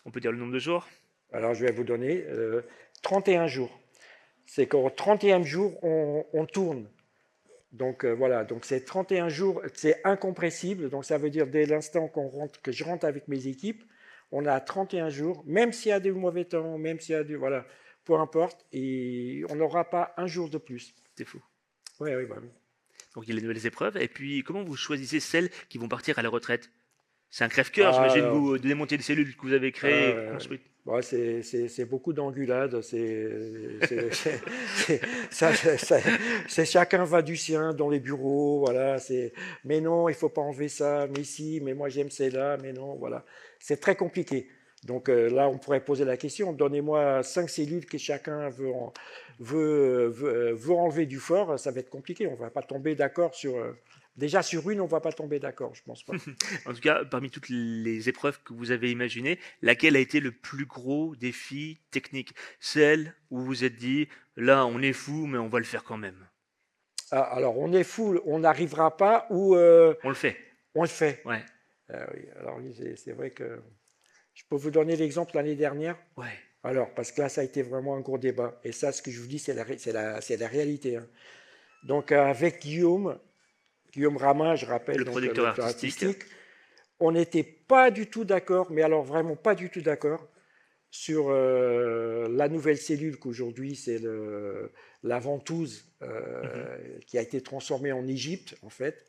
On peut dire le nombre de jours? Alors je vais vous donner 31 jours. C'est qu'au 31e jour, on tourne. Donc voilà, donc c'est 31 jours, c'est incompressible. Donc ça veut dire dès l'instant que je rentre avec mes équipes, on a 31 jours, même s'il y a du mauvais temps, même s'il y a du... Voilà, peu importe, et on n'aura pas un jour de plus. C'est fou. Oui, oui, bah, oui. Donc il y a les nouvelles épreuves. Et puis, comment vous choisissez celles qui vont partir à la retraite? C'est un crève-cœur, j'imagine, vous, de démonter les cellules que vous avez créées et construites. Ouais, c'est beaucoup d'engueulades. Chacun va du sien dans les bureaux. Voilà, mais non, il faut pas enlever ça. Mais si, mais moi j'aime celle-là. Mais non, voilà. C'est très compliqué. Donc là, on pourrait poser la question, donnez-moi 5 cellules que chacun veut enlever du fort, ça va être compliqué. On ne va pas tomber d'accord sur... Déjà sur une, on ne va pas tomber d'accord, je pense pas. En tout cas, parmi toutes les épreuves que vous avez imaginées, laquelle a été le plus gros défi technique? Celle où vous vous êtes dit, là, on est fou, mais on va le faire quand même. Ah, alors, on est fou, on n'arrivera pas ou On le fait. on le fait. Ouais. Oui, alors oui, c'est vrai que... Je peux vous donner l'exemple l'année dernière. Ouais. Alors, parce que là, ça a été vraiment un gros débat. Et ça, ce que je vous dis, c'est la réalité. Hein. Donc, avec Guillaume Ramin, je rappelle, Le donc, producteur le artistique. on n'était pas du tout d'accord, mais alors vraiment pas du tout d'accord, sur la nouvelle cellule qu'aujourd'hui, c'est la ventouse qui a été transformée en Égypte, en fait,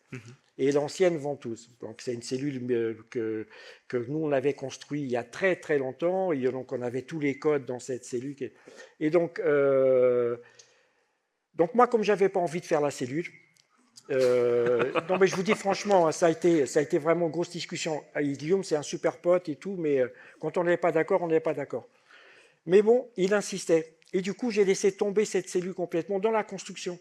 et l'ancienne ventouse. Donc, c'est une cellule que nous, on avait construite il y a très, très longtemps, et donc on avait tous les codes dans cette cellule. Et donc moi, comme j'avais pas envie de faire la cellule, non, mais je vous dis franchement, hein, ça a été vraiment une grosse discussion. Guillaume, c'est un super pote et tout, mais quand on n'est pas d'accord, on n'est pas d'accord. Mais bon, il insistait. Et du coup, j'ai laissé tomber cette cellule complètement dans la construction.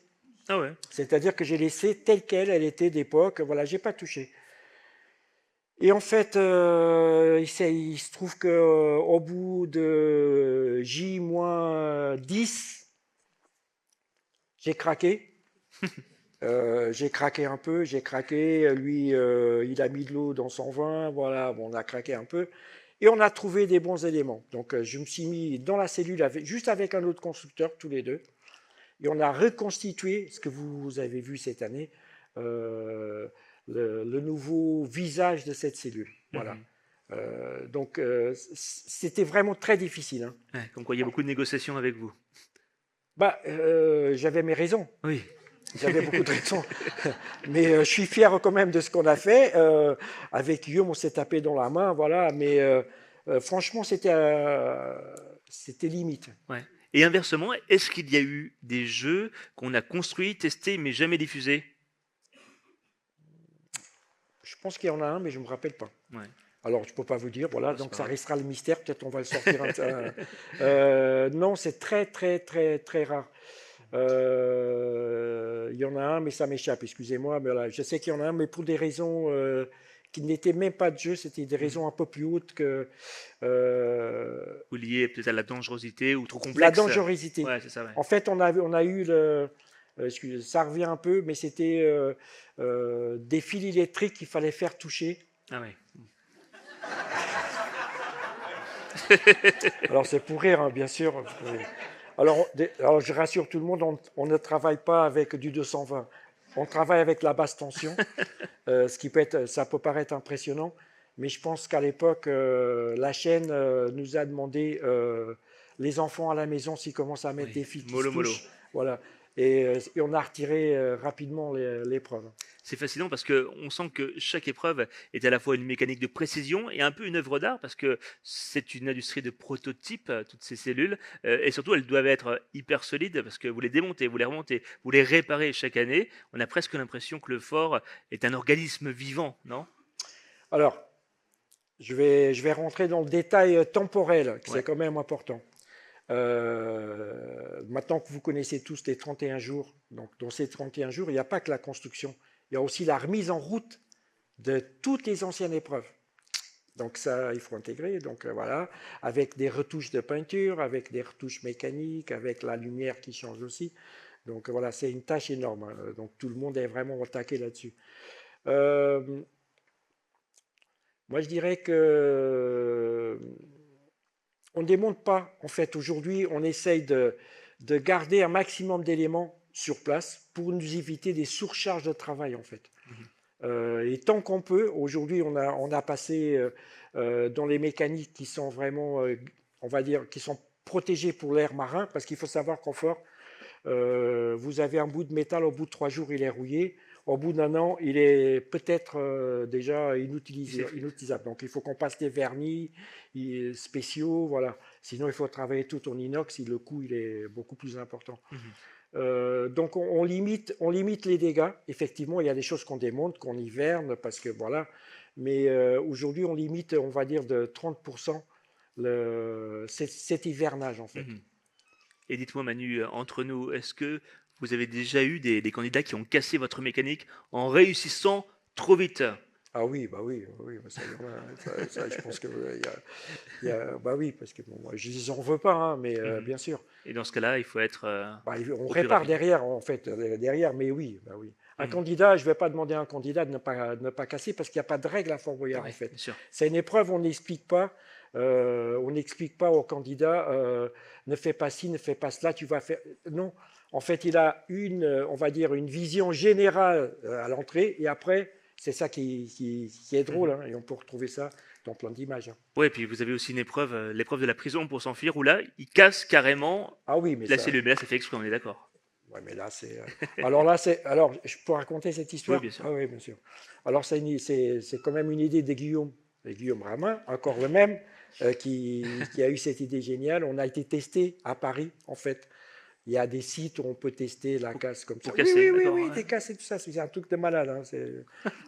Ah ouais. C'est-à-dire que j'ai laissé telle qu'elle, elle était d'époque, voilà, j'ai pas touché. Et en fait, il se trouve qu'au bout de J-10, j'ai craqué. J'ai craqué un peu, lui il a mis de l'eau dans son vin, voilà, bon, on a craqué un peu, et on a trouvé des bons éléments. Donc je me suis mis dans la cellule juste avec un autre constructeur, tous les deux, et on a reconstitué ce que vous avez vu cette année, le nouveau visage de cette cellule. Voilà. Donc c'était vraiment très difficile. Hein. Ouais, comme quoi il y a beaucoup de négociations avec vous. J'avais mes raisons. Oui. J'avais beaucoup de raisons. Mais je suis fier quand même de ce qu'on a fait. Avec Guillaume, on s'est tapé dans la main, voilà. Mais franchement, c'était limite. Ouais. Et inversement, est-ce qu'il y a eu des jeux qu'on a construits, testés, mais jamais diffusés? Je pense qu'il y en a un, mais je ne me rappelle pas. Ouais. Alors, je ne peux pas vous dire, voilà, donc ça restera le mystère, peut-être on va le sortir. Non, c'est très, très, très, très rare. Il y en a un, mais ça m'échappe, excusez-moi. Mais voilà, je sais qu'il y en a un, mais pour des raisons qui n'étaient même pas de jeu, c'était des raisons un peu plus hautes que... Ou lié peut-être à la dangerosité ou trop complexe. La dangerosité. Ouais, c'est ça, ouais. En fait, on a eu ça revient un peu, mais c'était des fils électriques qu'il fallait faire toucher. Ah ouais. Alors c'est pour rire, hein, bien sûr. Alors, je rassure tout le monde, on ne travaille pas avec du 220. On travaille avec la basse tension, ce qui ça peut paraître impressionnant, mais je pense qu'à l'époque, la chaîne nous a demandé les enfants à la maison s'ils commencent à mettre des fils qui se touchent. Voilà. Et on a retiré rapidement l'épreuve. C'est fascinant parce qu'on sent que chaque épreuve est à la fois une mécanique de précision et un peu une œuvre d'art parce que c'est une industrie de prototypes, toutes ces cellules, et surtout elles doivent être hyper solides parce que vous les démontez, vous les remontez, vous les réparez chaque année. On a presque l'impression que le fort est un organisme vivant, non? Alors, je vais rentrer dans le détail temporel, que c'est Ouais. quand même important. Maintenant que vous connaissez tous les 31 jours, donc dans ces 31 jours, il n'y a pas que la construction, il y a aussi la remise en route de toutes les anciennes épreuves. Donc ça, il faut intégrer. Donc voilà, avec des retouches de peinture, avec des retouches mécaniques, avec la lumière qui change aussi. Donc voilà, c'est une tâche énorme, hein. Donc tout le monde est vraiment au taquet là-dessus. Euh, Moi, je dirais que on ne démonte pas. En fait, aujourd'hui, on essaye de garder un maximum d'éléments sur place pour nous éviter des surcharges de travail, en fait. Mhm. Et tant qu'on peut, aujourd'hui, on a passé dans les mécaniques qui sont vraiment, on va dire, qui sont protégées pour l'air marin, parce qu'il faut savoir qu'en fort, vous avez un bout de métal, au bout de 3 jours, il est rouillé. Au bout d'un an, il est peut-être déjà inutilisable. Donc, il faut qu'on passe des vernis spéciaux, voilà. Sinon, il faut travailler tout en inox. Le coût, il est beaucoup plus important. Mhm. Donc, on limite les dégâts. Effectivement, il y a des choses qu'on démonte, qu'on hiverne, parce que voilà. Mais aujourd'hui, on limite, on va dire, de 30% cet hivernage, en fait. Mhm. Et dites-moi, Manu, entre nous, est-ce que vous avez déjà eu des candidats qui ont cassé votre mécanique en réussissant trop vite? Ah oui, bah oui, oui, bah ça, je pense que bah oui, parce que bon, moi, je les en veux pas, hein, mais Mhm. bien sûr. Et dans ce cas-là, il faut être Bah, on au plus répare rapide. derrière, en fait, derrière, mais oui, bah oui. Un Mhm. candidat, je ne vais pas demander à un candidat de ne pas casser parce qu'il n'y a pas de règle à Fort Boyard, en Oui, fait. bien sûr. C'est une épreuve, on n'explique pas au candidat, ne fais pas ci, ne fais pas cela, tu vas faire. Non, en fait, il a on va dire, une vision générale à l'entrée, et après, c'est ça qui est drôle, Mhm. hein, et on peut retrouver ça dans plein d'images, hein. Ouais, puis vous avez aussi une épreuve, l'épreuve de la prison pour s'enfuir, où là, il casse carrément Ah oui, mais la ça, cellule. Mais là, c'est fait exprès, on est d'accord. ouais, mais là, c'est. Alors là, c'est. Alors, je peux raconter cette Oui, histoire? bien sûr. Ah oui, bien sûr. Alors, c'est quand même une idée de Guillaume Ramin, encore le même, qui a eu cette idée géniale. On a été testé à Paris, en fait. Il y a des sites où on peut tester la Pour, casse comme ça. pour Oui, casser, oui, oui, d'accord. oui, Ouais. des casses et tout ça. C'est un truc de malade, hein,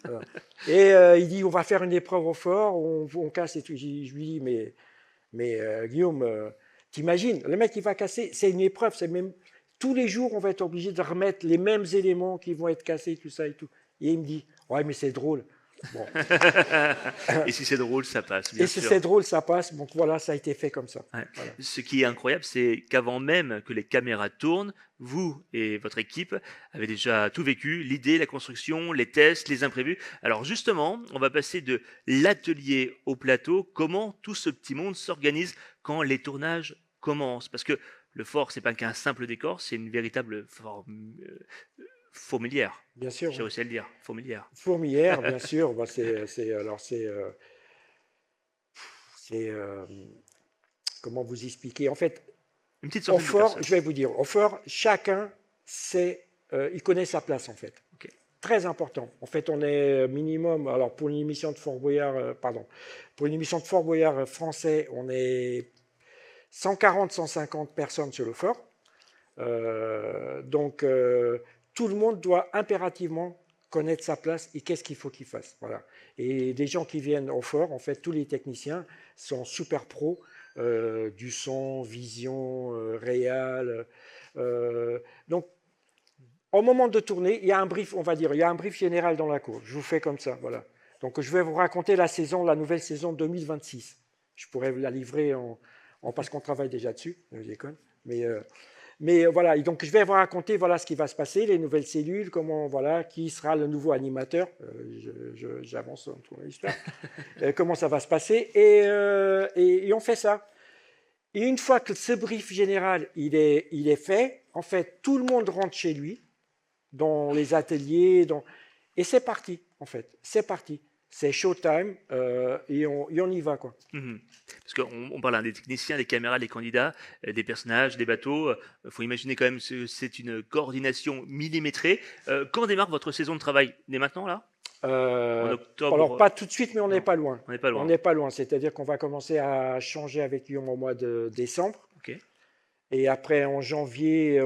voilà. Et il dit, on va faire une épreuve au fort, on casse et tout. Je lui dis, mais Guillaume, t'imagines, le mec il va casser, c'est une épreuve, c'est même tous les jours on va être obligé de remettre les mêmes éléments qui vont être cassés, tout ça et tout. Et il me dit, ouais mais c'est drôle. Bon, Et si c'est drôle, ça passe, et bien si sûr. c'est drôle, ça passe. Donc voilà, ça a été fait comme ça. Ouais. Voilà. Ce qui est incroyable, c'est qu'avant même que les caméras tournent, vous et votre équipe avez déjà tout vécu, l'idée, la construction, les tests, les imprévus. Alors justement, on va passer de l'atelier au plateau. Comment tout ce petit monde s'organise quand les tournages commencent? Parce que le fort, c'est pas qu'un simple décor, c'est une véritable fourmilière. Bien sûr, J'ai oui. réussi à le dire, fourmilière. Fourmilière, bien sûr. Bah, c'est comment vous expliquer. En fait, Une petite au centaine de fort, personnes. je vais vous dire, au fort, chacun sait, il connaît sa place en fait. Ok. Très important. En fait, on est minimum, alors pour une émission de Fort Boyard, pardon, pour une émission de Fort Boyard français, on est 140-150 personnes sur le fort. Donc, tout le monde doit impérativement connaître sa place et qu'est-ce qu'il faut qu'il fasse. Voilà. Et des gens qui viennent au fort, en fait, tous les techniciens sont super pros, du son, vision, réal. Donc, au moment de tourner, il y a un brief, on va dire, il y a un brief général dans la cour. Je vous fais comme ça, voilà. Donc, je vais vous raconter la nouvelle saison 2026. Je pourrais vous la livrer parce qu'on travaille déjà dessus, je déconne. Mais voilà, et donc je vais vous raconter voilà ce qui va se passer, les nouvelles cellules, comment voilà, qui sera le nouveau animateur. J'avance dans toute l'histoire. Comment ça va se passer et on fait ça. Et une fois que ce brief général il est fait, en fait, tout le monde rentre chez lui, dans les ateliers, et c'est parti, en fait, c'est parti. c'est showtime et on y va, quoi. Mhm. Parce qu'on parle des techniciens, des caméras, des candidats, des personnages, des bateaux. Il faut imaginer quand même que c'est une coordination millimétrée. Quand démarre votre saison de travail? Dès maintenant, là? En Alors, octobre? pas tout de suite, mais on n'est Non, pas loin. on n'est pas On loin. n'est pas loin, c'est-à-dire qu'on va commencer à changer avec Lyon au mois de décembre. Ok. Et après, en janvier,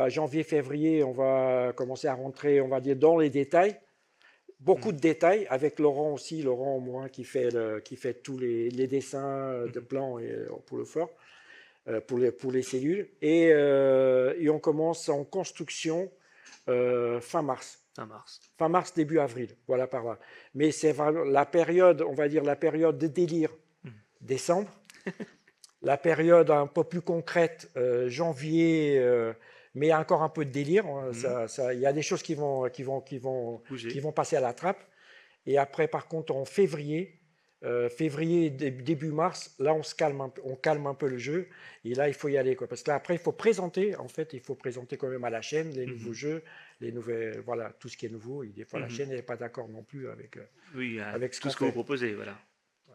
janvier-février, on va commencer à rentrer, on va dire, dans les détails. Beaucoup Mhm. de détails, avec Laurent aussi, Laurent moi, qui fait tous les dessins de Mhm. plans pour le fort, pour les cellules. Et on commence en construction fin mars. Fin mars. Fin mars, début avril, voilà par là. Mais c'est vraiment la période, on va dire la période de délire, Mhm. décembre. La période un peu plus concrète, janvier, mais encore un peu de délire. Mhm. Il y a des choses qui Bouger. vont passer à la trappe. Et après, par contre, en février, début mars, là, on calme un peu le jeu. Et là, il faut y aller, quoi. Parce que là, après, il faut présenter, en fait, il faut présenter quand même à la chaîne les nouveaux Mhm. jeux, les nouvelles, voilà, tout ce qui est nouveau. Et des fois, la Mhm. chaîne n'est pas d'accord non plus Oui, avec ce tout qu'on ce que vous fait. proposez, voilà.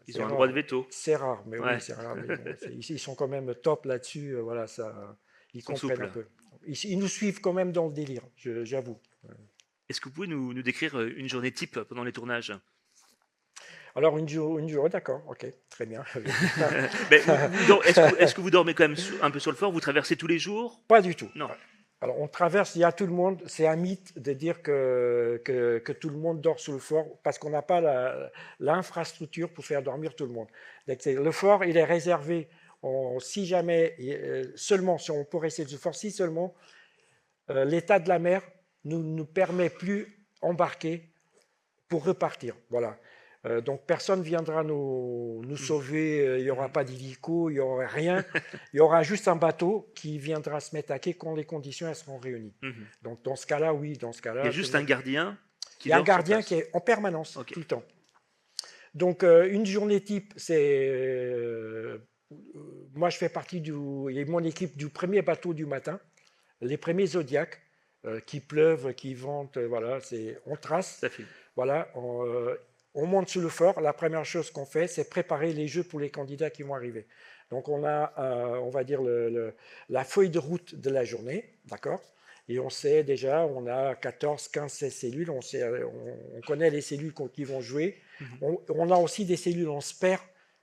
Ils C'est ont un droit de rare. veto. C'est rare, mais oui, Ouais. c'est rare. Mais bon, ils sont quand même top là-dessus. Voilà, ça, ils Ils sont comprennent un souples. peu. Ils nous suivent quand même dans le délire, j'avoue. Est-ce que vous pouvez nous décrire une journée type pendant les tournages? Alors, une journée, d'accord, ok, très bien. Mais est-ce que vous dormez quand même un peu sur le fort? Vous traversez tous les jours? Pas du tout. Non. Alors, on traverse, il y a tout le monde. C'est un mythe de dire que tout le monde dort sous le fort parce qu'on n'a pas l'infrastructure pour faire dormir tout le monde. Donc, le fort, il est réservé, si jamais, seulement, si on peut rester sous le fort, si seulement l'état de la mer nous permet plus embarquer pour repartir. Voilà. Donc personne viendra nous Mhm. sauver, il n'y aura Mhm. pas d'hélico, il n'y aura rien. Il y aura juste un bateau qui viendra se mettre à quai quand les conditions elles seront réunies. Mhm. Donc dans ce cas-là, oui, dans ce Il y a cas-là, tout le juste un monde. gardien Il qui y a un dort sur gardien qui place. est en permanence, Ok. tout le temps. Donc une journée type, c'est moi je fais partie il y a mon équipe du premier bateau du matin, les premiers Zodiacs qui pleuvent, qui ventent, voilà, on trace. Ça filme. Voilà, on monte sous le fort. La première chose qu'on fait, c'est préparer les jeux pour les candidats qui vont arriver. Donc on a, on va dire, la feuille de route de la journée, d'accord. Et on sait déjà, on a 14, 15, 16 cellules, on connaît les cellules qui vont jouer. Mhm. On a aussi des cellules en spare,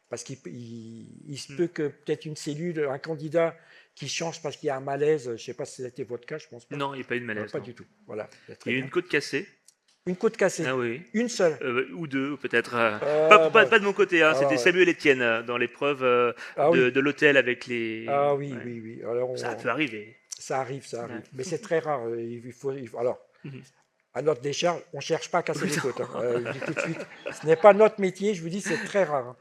parce qu'il se Mhm. peut que peut-être une cellule, un candidat qui change parce qu'il y a un malaise, je ne sais pas si c'était votre cas, je pense pas. Non, il n'y a pas eu de malaise, Pas non. du tout, voilà, c'est Il très y a eu bien. une côte cassée. Une côte cassée, Ah oui. une seule. Ou deux, peut-être. Bon, Pas de mon côté, hein. C'était alors, Samuel Etienne dans l'épreuve ah oui, de l'hôtel avec les. ah oui, Ouais. oui, oui. Alors, Ça peut arriver. ça arrive, ça Ouais. arrive. Mais c'est très rare. Alors, Mhm. à notre décharge, on ne cherche pas à casser Oui, les côtes, hein. non. Je vous dis tout de suite. Ce n'est pas notre métier, je vous dis, c'est très rare, hein.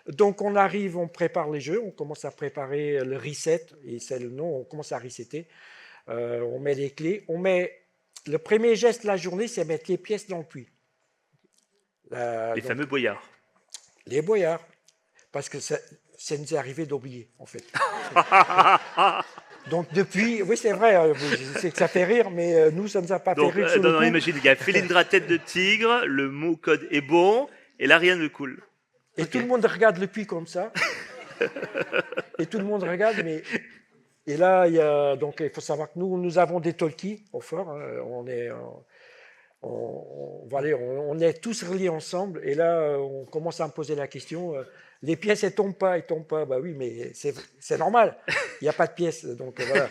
Donc, on arrive, on prépare les jeux, on commence à préparer le reset, et c'est le nom, on commence à resetter. On met les clés. Le premier geste de la journée, c'est mettre les pièces dans le puits. Les Donc, fameux boyards. les boyards, parce que ça nous est arrivé d'oublier, en fait. Donc depuis, oui c'est vrai, je sais que ça fait rire, mais nous ça ne nous a pas fait Donc, rire sur le non, coup. imagine, il y a Felindra tête de tigre, le mot code est bon, et là rien ne coule. Et Ok. tout le monde regarde le puits comme ça. Et tout le monde regarde, mais et là donc il faut savoir que nous avons des talkies au fort, hein. Voilà, on est tous reliés ensemble. Et là on commence à me poser la question. Les pièces elles tombent pas, elles tombent pas. Bah oui, mais c'est normal. Il n'y a pas de pièces, donc voilà.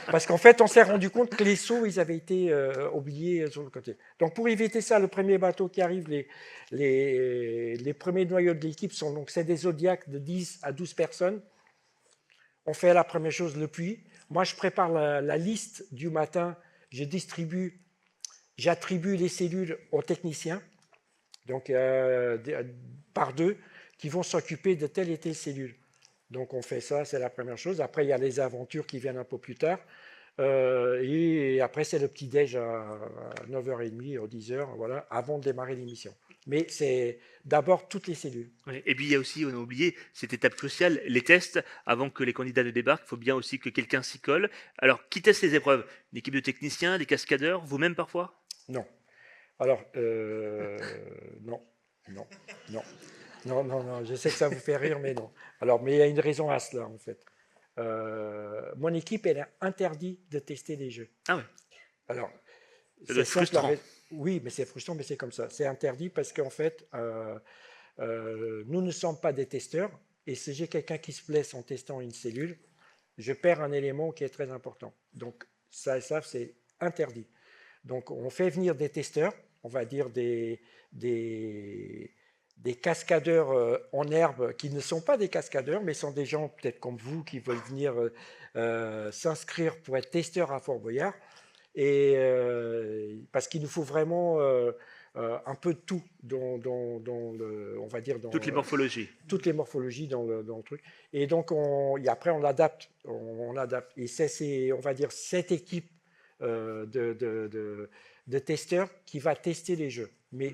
Parce qu'en fait, on s'est rendu compte que les seaux, ils avaient été oubliés sur le côté. Donc pour éviter ça, le premier bateau qui arrive, les premiers noyaux de l'équipe sont donc c'est des Zodiacs de 10 à 12 personnes. On fait la première chose, le puits. Moi, je prépare la liste du matin. J'attribue les cellules aux techniciens, donc par deux, qui vont s'occuper de telle et telle cellule. Donc on fait ça, c'est la première chose. Après, il y a les aventures qui viennent un peu plus tard. Et après, c'est le petit-déj à 9h30 ou 10h, voilà, avant de démarrer l'émission. Mais c'est d'abord toutes les cellules. Ouais. Et puis il y a aussi, on a oublié, cette étape cruciale, les tests, avant que les candidats ne débarquent, il faut bien aussi que quelqu'un s'y colle. Alors, qui teste les épreuves? Une équipe de techniciens, des cascadeurs, vous-même parfois? Non. Alors, non. non, non, non, non, non, je sais que ça vous fait rire, mais non. Alors, mais il y a une raison à cela, en fait. Mon équipe, elle a interdit de tester des jeux. Ah ouais, Alors, ça doit c'est être simple. frustrant. Oui, mais c'est frustrant, mais c'est comme ça. C'est interdit parce qu'en fait, nous ne sommes pas des testeurs. Et si j'ai quelqu'un qui se blesse en testant une cellule, je perds un élément qui est très important. Donc, ça c'est interdit. Donc, on fait venir des testeurs, on va dire des, des cascadeurs en herbe qui ne sont pas des cascadeurs, mais sont des gens peut-être comme vous qui veulent venir s'inscrire pour être testeurs à Fort Boyard. Et parce qu'il nous faut vraiment un peu de tout dans le, on va dire Toutes les morphologies. toutes les morphologies dans le truc. Et donc et après on adapte, on adapte. Et c'est, on va dire cette équipe de testeurs qui va tester les jeux. Mais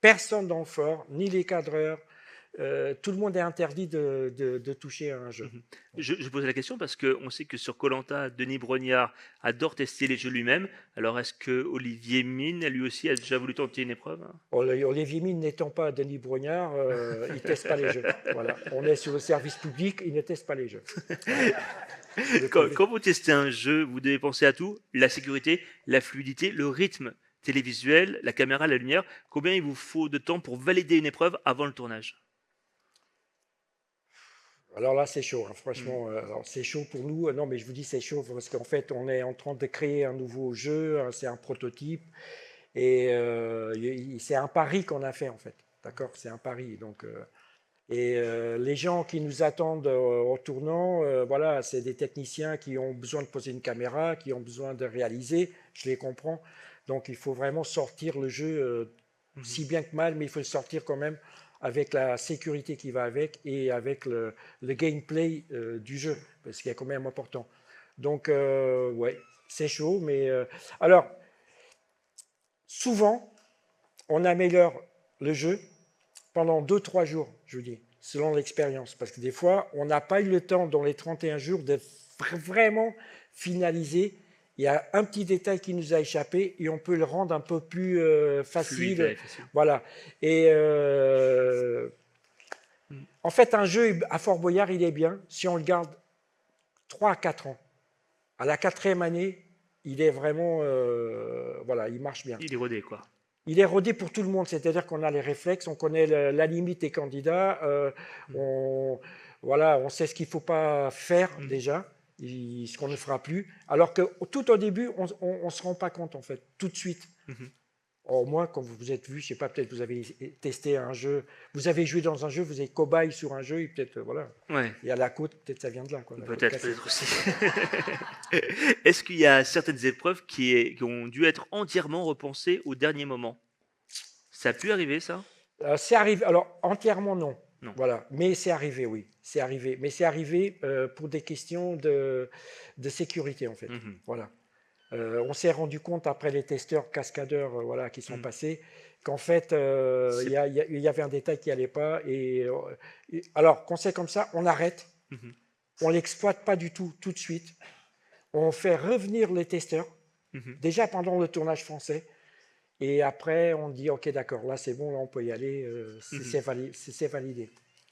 personne dans le fort, ni les cadreurs, tout le monde est interdit de toucher à un jeu. Mhm. Je posais la question parce qu'on sait que sur koh Denis Brognard adore tester les jeux lui-même. Alors est-ce que Olivier Mine, lui aussi, a déjà voulu tenter une épreuve? Olivier Mine n'étant pas Denis Brognard, il ne teste pas les jeux. Voilà. On est sur le service public, il ne teste pas les jeux. Voilà. Quand vous testez un jeu, vous devez penser à tout, la sécurité, la fluidité, le rythme télévisuel, la caméra, la lumière. Combien il vous faut de temps pour valider une épreuve avant le tournage? Alors là, c'est chaud, hein, Hmm. franchement. Alors c'est chaud pour nous. Non, mais je vous dis, c'est chaud parce qu'en fait, on est en train de créer un nouveau jeu. Hein, c'est un prototype. Et c'est un pari qu'on a fait, en fait. D'accord. C'est un pari. Donc, les gens qui nous attendent au tournant, voilà, c'est des techniciens qui ont besoin de poser une caméra, qui ont besoin de réaliser. Je les comprends. Donc, il faut vraiment sortir le jeu Mhm. si bien que mal, mais il faut le sortir quand même avec la sécurité qui va avec et avec le gameplay du jeu, parce qu'il est quand même important. Donc, ouais, c'est chaud, mais alors, souvent, on améliore le jeu pendant 2 3 jours, je vous dis, selon l'expérience. Parce que des fois, on n'a pas eu le temps dans les 31 jours de vraiment finaliser. Il y a un petit détail qui nous a échappé et on peut le rendre un peu plus Fluide facile. et facile. Voilà. Et Hmm. en fait, un jeu à Fort Boyard, il est bien si on le garde 3 à 4 ans. À la 4e année, il est vraiment. Voilà, il marche bien. Il est rodé, quoi. Il est rodé pour tout le monde, c'est-à-dire qu'on a les réflexes, on connaît la limite des candidats, Hmm. on, voilà, on sait ce qu'il ne faut pas faire Mhm. déjà, ce qu'on ne fera plus. Alors que tout au début, on ne se rend pas compte en fait, tout de suite. Mhm. Au moins, quand vous êtes vu, je ne sais pas, peut-être vous avez testé un jeu, vous avez joué dans un jeu, vous êtes cobaye sur un jeu, et peut-être, voilà. Ouais, Et à la côte, peut-être ça vient de là, quoi, la côte peut-être, cassée. peut-être aussi. Est-ce qu'il y a certaines épreuves qui ont dû être entièrement repensées au dernier moment? Ça a pu arriver, ça? C'est arrivé, alors entièrement non, Non. voilà, mais c'est arrivé, oui, c'est arrivé, mais c'est arrivé pour des questions de sécurité en fait, Mhm. voilà. On s'est rendu compte après les testeurs cascadeurs voilà, qui sont Mhm. passés qu'en fait C'est. il y avait un détail qui allait pas et alors quand c'est comme ça, on arrête, Mhm. on l'exploite pas du tout tout de suite, on fait revenir les testeurs Mhm. déjà pendant le tournage français. Et après, on dit, OK, d'accord, là c'est bon, là on peut y aller, Mhm. c'est validé.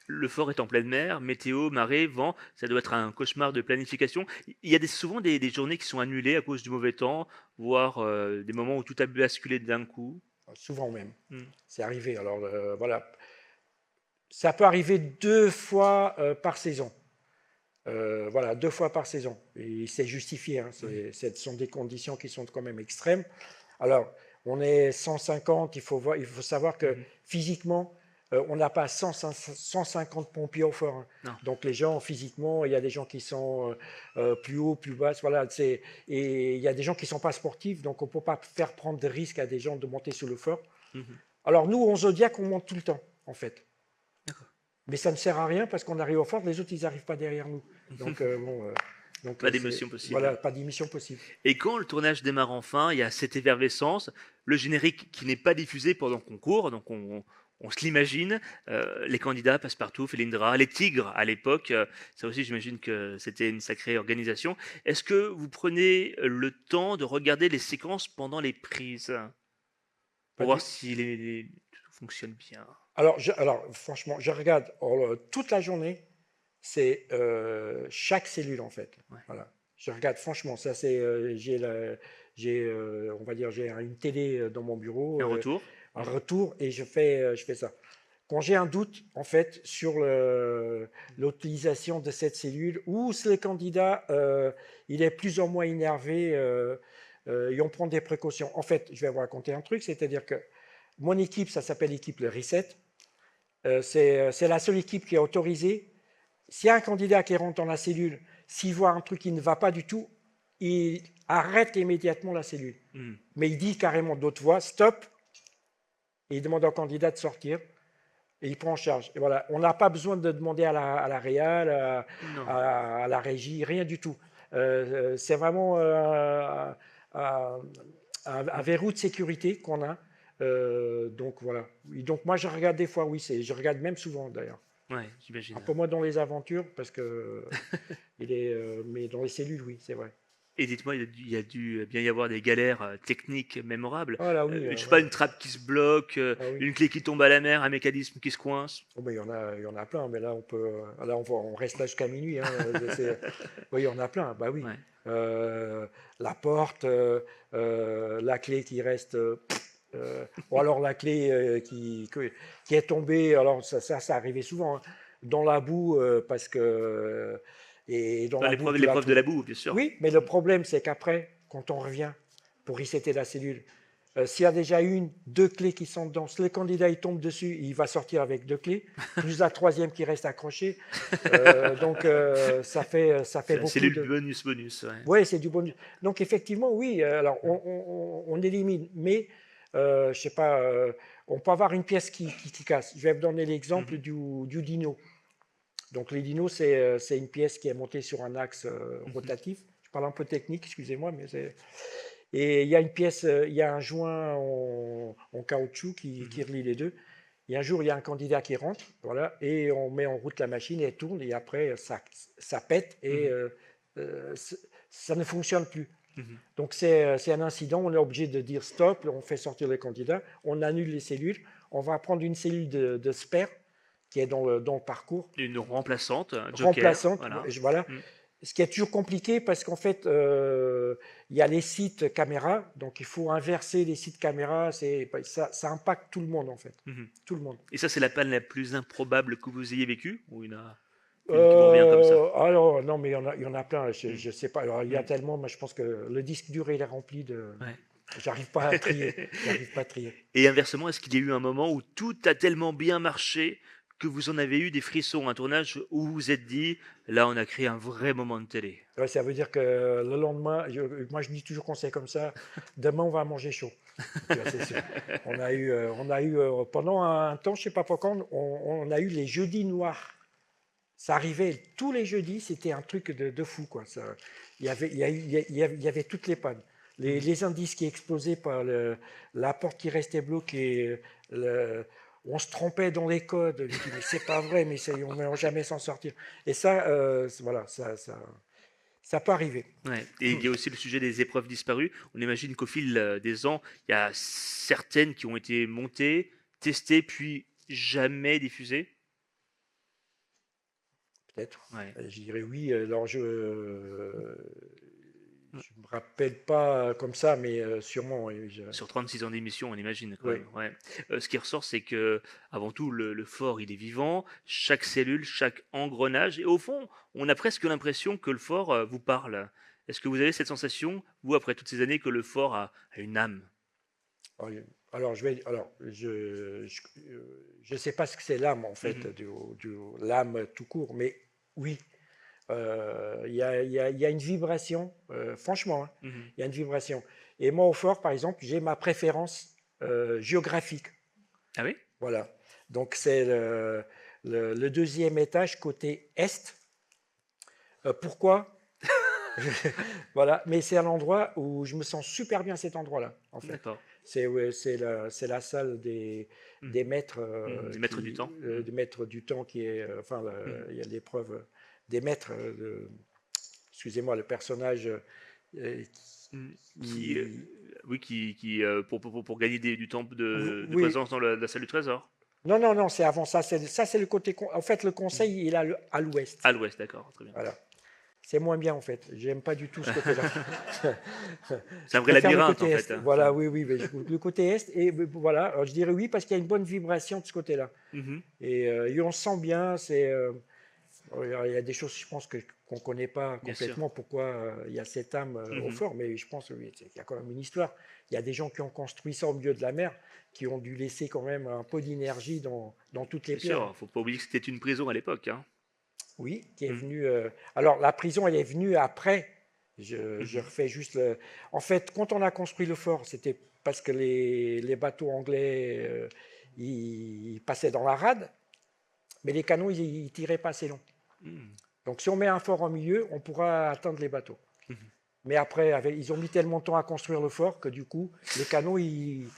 Le fort est en pleine mer, météo, marée, vent, ça doit être un cauchemar de planification. Il y a souvent des journées qui sont annulées à cause du mauvais temps, voire des moments où tout a basculé d'un coup. Souvent même. Hmm. C'est arrivé. Alors voilà, ça peut arriver 2 fois par saison. Voilà, 2 fois par saison. Et c'est justifié. Hein, Ouais. ce sont des conditions qui sont quand même extrêmes. Alors, on est 150, il faut savoir que Mhm. physiquement, on n'a pas 150 pompiers au fort. Hein. Non. Donc les gens, physiquement, il y a des gens qui sont plus hauts, plus bas. Voilà, et il y a des gens qui ne sont pas sportifs, donc on ne peut pas faire prendre de risques à des gens de monter sur le fort. Mhm. Alors nous, en Zodiac, on monte tout le temps, en fait. D'accord. Mais ça ne sert à rien parce qu'on arrive au fort, les autres, ils n'arrivent pas derrière nous. Donc, bon, Pas c'est d'émotion possible. voilà, pas d'émission possible. Et quand le tournage démarre enfin, il y a cette effervescence, le générique qui n'est pas diffusé pendant qu'on court, donc on se l'imagine, les candidats passent partout, Felindra, les tigres à l'époque, ça aussi j'imagine que c'était une sacrée organisation. Est-ce que vous prenez le temps de regarder les séquences pendant les prises Pas pour voir du, si fonctionne bien? Alors, franchement, je regarde toute la journée, c'est chaque cellule en fait. Ouais. Voilà. Je regarde franchement, ça c'est, on va dire, j'ai une télé dans mon bureau, Un retour? un retour, et je fais ça. Quand j'ai un doute en fait sur l'utilisation de cette cellule, ou si le candidat il est plus ou moins énervé, et on prend des précautions. En fait, je vais vous raconter un truc, c'est-à-dire que mon équipe, ça s'appelle l'équipe le Reset. C'est la seule équipe qui est autorisée. S'il y a un candidat qui rentre dans la cellule, s'il voit un truc qui ne va pas du tout, il arrête immédiatement la cellule. Mhm. Mais il dit carrément d'autres voix, stop, et il demande au candidat de sortir, et il prend en charge. Et voilà, on n'a pas besoin de demander à la réal, Non. à la régie, rien du tout. C'est vraiment un verrou de sécurité qu'on a. Donc voilà. Et donc moi je regarde des fois, oui, je regarde même souvent d'ailleurs. Ouais, Un j'imagine. peu moins dans les aventures parce que mais dans les cellules, oui, c'est vrai. Et dites-moi, il y a dû bien y avoir des galères techniques mémorables. Ah là oui, Je sais pas, ouais. une trappe qui se bloque, Ah oui. une clé qui tombe à la mer, un mécanisme qui se coince. Oh, mais il y en a plein, mais là on reste là jusqu'à minuit. Hein. Oui, il y en a plein. Bah oui. Ouais. La porte, la clé qui reste, ou alors la clé qui est tombée. Alors ça arrivait souvent hein, dans la boue parce que et dans Enfin, la boue tu la l'épreuve de trouves. la boue, bien sûr. Oui, mais le problème c'est qu'après, quand on revient pour resetter la cellule, s'il y a déjà une, deux clés qui sont dedans, si le candidat il tombe dessus, il va sortir avec deux clés, plus la troisième qui reste accrochée. Donc ça fait C'est la beaucoup cellule de. bonus, ouais. Oui, c'est du bonus. Donc effectivement, oui. Alors on élimine, mais je sais pas. On peut avoir une pièce qui casse. Je vais vous donner l'exemple Mhm. du dino. Donc les dinos, c'est une pièce qui est montée sur un axe Mhm. rotatif. Je parle un peu technique, excusez-moi, mais c'est. Et il y a une pièce, il y a un joint en caoutchouc qui Mhm. relie les deux. Et un jour, il y a un candidat qui rentre, voilà, et on met en route la machine et elle tourne, et après, ça pète et Mhm. euh, ça ne fonctionne plus. Mhm. Donc, c'est un incident, on est obligé de dire stop, on fait sortir les candidats, on annule les cellules, on va prendre une cellule de spare qui est dans le parcours, Une remplaçante, un joker, remplaçante, voilà. voilà, Mhm. ce qui est toujours compliqué parce qu'en fait, il y a les sites caméra, donc il faut inverser les sites caméra, ça impacte tout le monde en fait, Mhm. tout le monde. Et ça, c'est la panne la plus improbable que vous ayez vécue? Ou il y en a une qui vous revient comme ça? Alors, non, mais il y en a plein, Mhm. je sais pas, alors, il y a Mhm. tellement, mais je pense que le disque dur il est rempli de. Ouais. J'arrive pas à trier, j'arrive pas à trier. Et inversement, est-ce qu'il y a eu un moment où tout a tellement bien marché que vous en avez eu des frissons, un tournage où vous vous êtes dit, là, on a créé un vrai moment de télé? Ouais, ça veut dire que le lendemain, moi je dis toujours qu'on c'est comme ça, demain on va manger chaud. Tu vois, c'est sûr. On a eu pendant un temps, je sais pas pourquoi, on a eu les jeudis noirs. Ça arrivait tous les jeudis, c'était un truc de fou. Quoi. Il y avait toutes les pannes. Mhm. Les indices qui explosaient par la porte qui restait bloquée, on se trompait dans les codes. Je dis, mais c'est pas vrai, mais on ne va jamais s'en sortir. Et ça, voilà, ça peut arriver. Ouais. Et il y a aussi le sujet des épreuves disparues. On imagine qu'au fil des ans, il y a certaines qui ont été montées, testées, puis jamais diffusées. Peut-être. Ouais. Je dirais oui. Alors, je me rappelle pas comme ça, mais sûrement. Oui, Sur 36 ans d'émission, on imagine quand oui. même. Ouais. Ce qui ressort, c'est que, avant tout, le fort, il est vivant. Chaque cellule, chaque engrenage. Et au fond, on a presque l'impression que le fort vous parle. Est-ce que vous avez cette sensation, vous, après toutes ces années, que le fort a une âme? Alors, je sais pas ce que c'est l'âme en fait, Mhm. l'âme tout court, mais oui, il y a une vibration, franchement, hein, Mhm. il y a une vibration. Et moi, au fort, par exemple, j'ai ma préférence géographique. Ah oui? Voilà. Donc, c'est le deuxième étage côté est. Pourquoi? Voilà, mais c'est un endroit où je me sens super bien cet endroit-là, en fait. D'accord. Ouais, c'est la salle Mhm. des maîtres Mhm. Les maîtres du temps. Mhm. des maîtres du temps qui est, enfin, Mhm. il y a l'épreuve des maîtres. Excusez-moi, le personnage Mhm. Qui, qui- Oui, pour gagner du temps de Oui, présence dans la salle du trésor. non, non, non, c'est avant ça. C'est le côté. En fait, le Mhm. conseil, il est à l'ouest. À l'ouest, d'accord, très bien. Voilà. C'est moins bien, en fait. J'aime pas du tout ce côté-là. C'est un Je vrai préfère le labyrinthe, côté en fait, est. hein. Voilà, oui, oui. Mais le côté est. Et voilà, alors, je dirais oui parce qu'il y a une bonne vibration de ce côté-là. Mhm. Et on sent bien. Il y a des choses, je pense, qu'on ne connaît pas Bien sûr. complètement pourquoi il y a cette âme au Mhm. fort, mais je pense oui, qu'il y a quand même une histoire. Il y a des gens qui ont construit ça au milieu de la mer, qui ont dû laisser quand même un peu d'énergie dans toutes les Bien pierres, hein. sûr, faut pas oublier que c'était une prison à l'époque, hein. Oui, qui est Mhm. venue. Alors, la prison, elle est venue après. Je Mhm. refais juste le. En fait, quand on a construit le fort, c'était parce que les bateaux anglais ils passaient dans la rade, mais les canons, ils tiraient pas assez long. Mhm. Donc, si on met un fort au milieu, on pourra atteindre les bateaux. Mhm. Mais après, ils ont mis tellement de temps à construire le fort que du coup, les canons, ils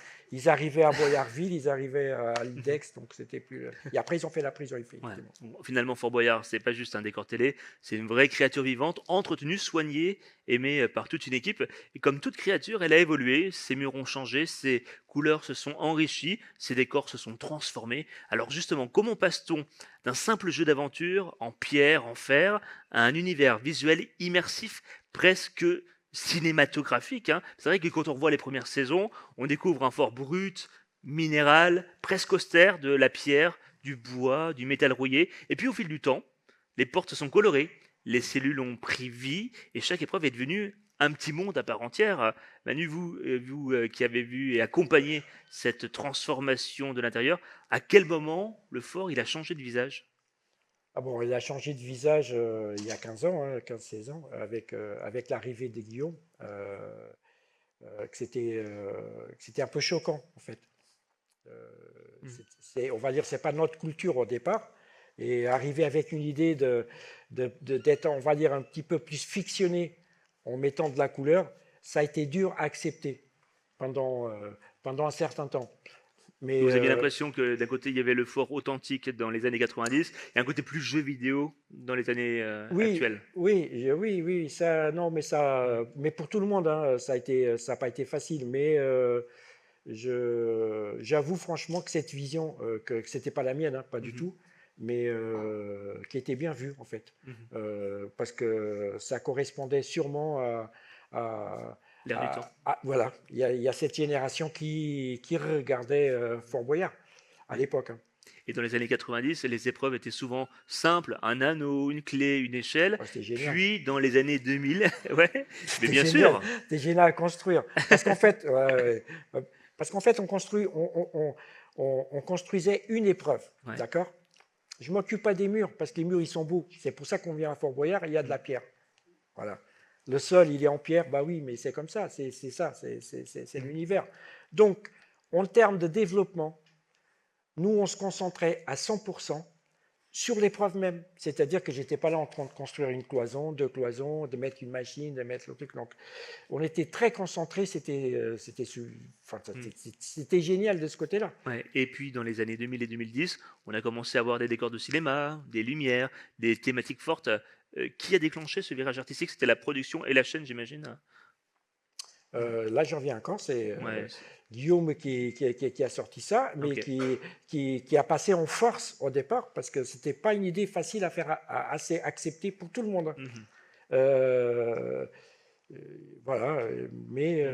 arrivaient à Boyarville, ils arrivaient à Mhm. l'Idex, donc c'était plus. Et après, ils ont fait la prison, Ouais. effectivement. Bon, finalement, Fort Boyard, c'est pas juste un décor télé, c'est une vraie créature vivante, entretenue, soignée, aimée par toute une équipe. Et comme toute créature, elle a évolué, ses murs ont changé, ses couleurs se sont enrichies, ses décors se sont transformés. Alors justement, comment passe-t-on d'un simple jeu d'aventure en pierre, en fer, à un univers visuel immersif, presque cinématographique, hein? C'est vrai que quand on revoit les premières saisons, on découvre un fort brut, minéral, presque austère, de la pierre, du bois, du métal rouillé. Et puis au fil du temps, les portes se sont colorées, les cellules ont pris vie et chaque épreuve est devenue un petit monde à part entière. Manu, vous qui avez vu et accompagné cette transformation de l'intérieur, à quel moment le fort il a changé de visage? Ah bon, il a changé de visage il y a 15 ans, hein, 15-16 ans, avec l'arrivée de Guillaume, que c'était un peu choquant, en fait. Euh, Mhm. on va dire, c'est pas notre culture au départ. Et arriver avec une idée d'être, on va dire, un petit peu plus fictionné en mettant de la couleur, ça a été dur à accepter pendant, euh, pendant un certain temps. Mais Vous aviez l'impression que d'un côté il y avait le fort authentique dans les années 90 et un côté plus jeu vidéo dans les années oui, actuelles. oui, oui, oui, ça, non, Mhm. mais pour tout le monde, hein, ça n'a pas été facile. Mais j'avoue franchement que cette vision, que c'était pas la mienne, hein, pas du Mhm. tout, mais qui était bien vue en fait. Mhm. Parce que ça correspondait sûrement à- L'air du temps. voilà, il y a cette génération qui regardait Fort Boyard à Ouais. l'époque, hein. Et dans les années 90, les épreuves étaient souvent simples, un anneau, une clé, une échelle. Ouais, c'était génial. Puis dans les années 2000, ouais, mais C'était bien génial, sûr. c'était génial à construire. Parce qu'en fait, ouais, ouais. Parce qu'en fait, on construisait une épreuve, Ouais. d'accord? Je m'occupe pas des murs parce que les murs ils sont beaux. C'est pour ça qu'on vient à Fort Boyard, il y a de Mm. la pierre. Voilà. Le sol il est en pierre, bah oui, mais c'est comme ça, c'est ça, c'est Mm. l'univers. Donc, en termes de développement, nous on se concentrait à 100% sur l'épreuve même. C'est-à-dire que j'étais pas là en train de construire une cloison, deux cloisons, de mettre une machine, de mettre le truc. Donc, on était très concentrés. Enfin, Mm. c'était génial de ce côté-là. Ouais. Et puis dans les années 2000 et 2010, on a commencé à avoir des décors de cinéma, des lumières, des thématiques fortes. Qui a déclenché ce virage artistique? C'était la production et la chaîne, j'imagine. Mm. Là, j'en reviens encore. C'est Ouais. Guillaume qui a sorti ça, mais Ok. qui a passé en force au départ parce que c'était pas une idée facile à faire assez accepter pour tout le monde. Mhm. Euh, voilà, Mm. mais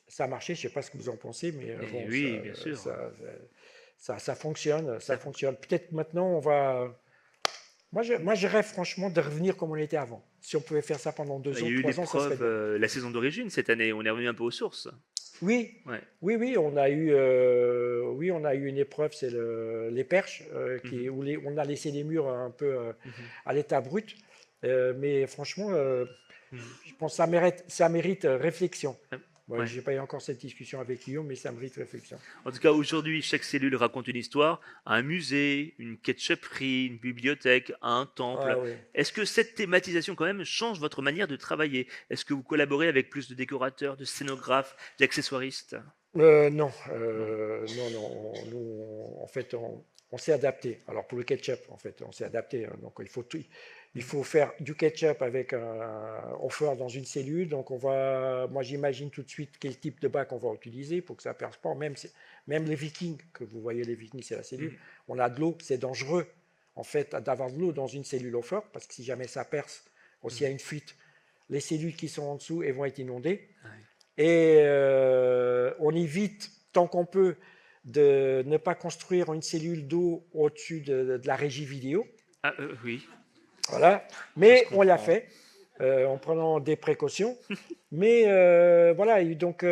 ça a marché. Je sais pas ce que vous en pensez, mais Et bon, oui, bien sûr. ça fonctionne, ça Ça fonctionne. fonctionne. Peut-être maintenant, on va. Moi, je rêve franchement de revenir comme on était avant. Si on pouvait faire ça pendant Il deux y ans, a eu 3 ans, ça serait l'épreuve, bien. la saison d'origine cette année. On est revenu un peu aux sources. Oui, Ouais. oui, oui, on a eu une épreuve, c'est les perches, Mhm. on a laissé les murs un peu Mhm. à l'état brut. Mais franchement, Mhm. je pense que ça mérite réflexion. Ouais, Ouais. j'ai pas eu encore cette discussion avec Guillaume, mais ça mérite réflexion. En tout cas, aujourd'hui, chaque cellule raconte une histoire, un musée, une ketchuperie, une bibliothèque, un Ah temple. oui. Est-ce que cette thématisation, quand même, change votre manière de travailler? Est-ce que vous collaborez avec plus de décorateurs, de scénographes, d'accessoiristes? Non, Non. non, non. En fait, on s'est adapté. Alors pour le ketchup, en fait, on s'est adapté. Donc il faut faire du ketchup avec un offert dans une cellule. Donc moi j'imagine tout de suite quel type de bac on va utiliser pour que ça ne perce pas. Même les Vikings, que vous voyez, les Vikings, c'est la cellule. On a de l'eau, c'est dangereux en fait d'avoir de l'eau dans une cellule offert parce que si jamais ça perce, ou s'il y a une fuite, les cellules qui sont en dessous elles vont être inondées. Et on évite tant qu'on peut de ne pas construire une cellule d'eau au-dessus de la régie vidéo. Ah, oui. Voilà, mais on l'a fait en prenant des précautions. Mais voilà, et donc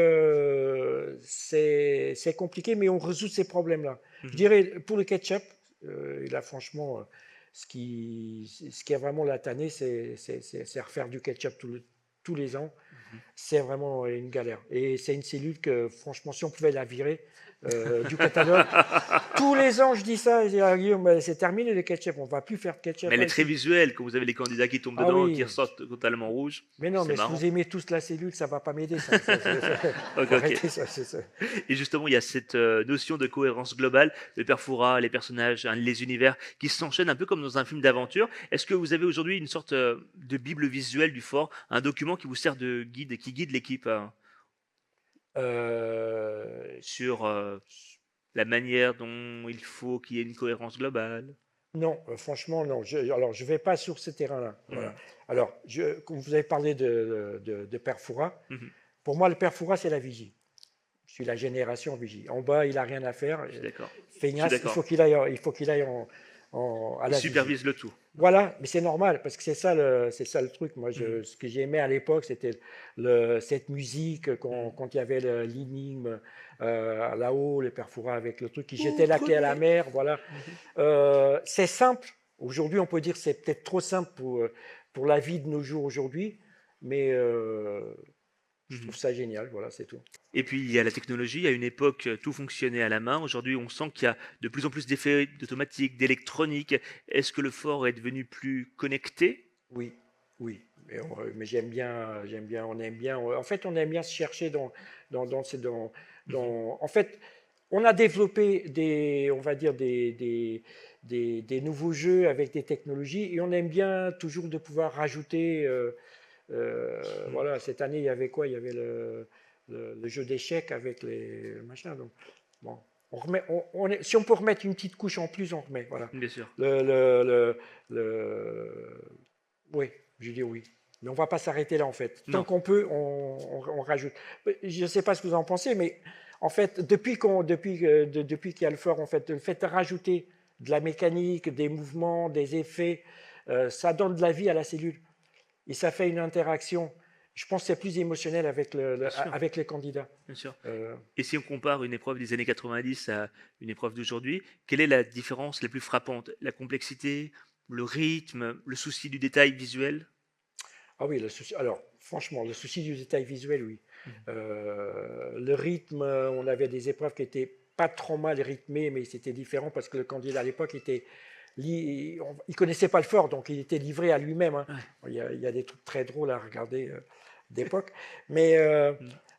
c'est compliqué, mais on résout ces problèmes-là. Je dirais, pour le ketchup, là franchement, ce qui est vraiment la tannée, c'est refaire du ketchup tous les ans. C'est vraiment une galère. Et c'est une cellule que, franchement, si on pouvait la virer du catalogue, tous les ans, je dis ça, je dis à Guillaume, c'est terminé le ketchup, on ne va plus faire de ketchup. Mais elle est très visuelle, quand vous avez les candidats qui tombent dedans, qui ressortent totalement rouges. Mais non, mais marrant. si vous aimez tous la cellule, ça ne va pas m'aider. Okay. Et justement, il y a cette notion de cohérence globale, le père Fouras, les personnages, les univers qui s'enchaînent un peu comme dans un film d'aventure. Est-ce que vous avez aujourd'hui une sorte de bible visuelle du fort, un document qui vous sert de guide et qui guide l'équipe sur la manière dont il faut qu'il y ait une cohérence globale? Non, franchement, non. Alors, je ne vais pas sur ce terrain-là. Voilà. Alors, comme vous avez parlé de père Fouras, pour moi, le père Fouras, c'est la vigie. Je suis la génération vigie. En bas, il n'a rien à faire. Je suis d'accord. Feignasse, il faut qu'il aille à la supervise vigie. le tout. Voilà, mais c'est normal, parce que c'est ça le truc. Moi, ce que j'aimais à l'époque, c'était cette musique, quand il y avait l'énigme là-haut, le père Fouras avec le truc qui jetait la clé à la mer. Voilà. C'est simple. Aujourd'hui, on peut dire que c'est peut-être trop simple pour la vie de nos jours aujourd'hui, mais je trouve ça génial. Voilà, c'est tout. Et puis il y a la technologie. À une époque, tout fonctionnait à la main. Aujourd'hui, on sent qu'il y a de plus en plus d'effets d'automatique, d'électronique. Est-ce que le fort est devenu plus connecté? Oui, oui. Mais j'aime bien, on aime bien. En fait, on aime bien se chercher en fait, on a développé on va dire des nouveaux jeux avec des technologies et on aime bien toujours de pouvoir rajouter. Voilà, cette année, il y avait quoi? Il y avait le jeu d'échecs avec les machins. Donc, bon, si on peut remettre une petite couche en plus, on remet. Voilà. Bien sûr. Oui, je dis oui. Mais on ne va pas s'arrêter là, en fait. Non. Tant qu'on peut, on rajoute. Je ne sais pas ce que vous en pensez, mais en fait, depuis qu'il y a le fort, en fait, le fait de rajouter de la mécanique, des mouvements, des effets, ça donne de la vie à la cellule. Et ça fait une interaction. Je pense que c'est plus émotionnel avec les candidats. Bien sûr. Et si on compare une épreuve des années 90 à une épreuve d'aujourd'hui, quelle est la différence la plus frappante? La complexité, le rythme, le souci du détail visuel? Ah oui, alors franchement, le souci du détail visuel, oui. Le rythme, on avait des épreuves qui n'étaient pas trop mal rythmées, mais c'était différent parce que le candidat à l'époque il connaissait pas le fort, donc il était livré à lui-même. Hein. Ouais. Il y a des trucs très drôles à regarder d'époque. Mais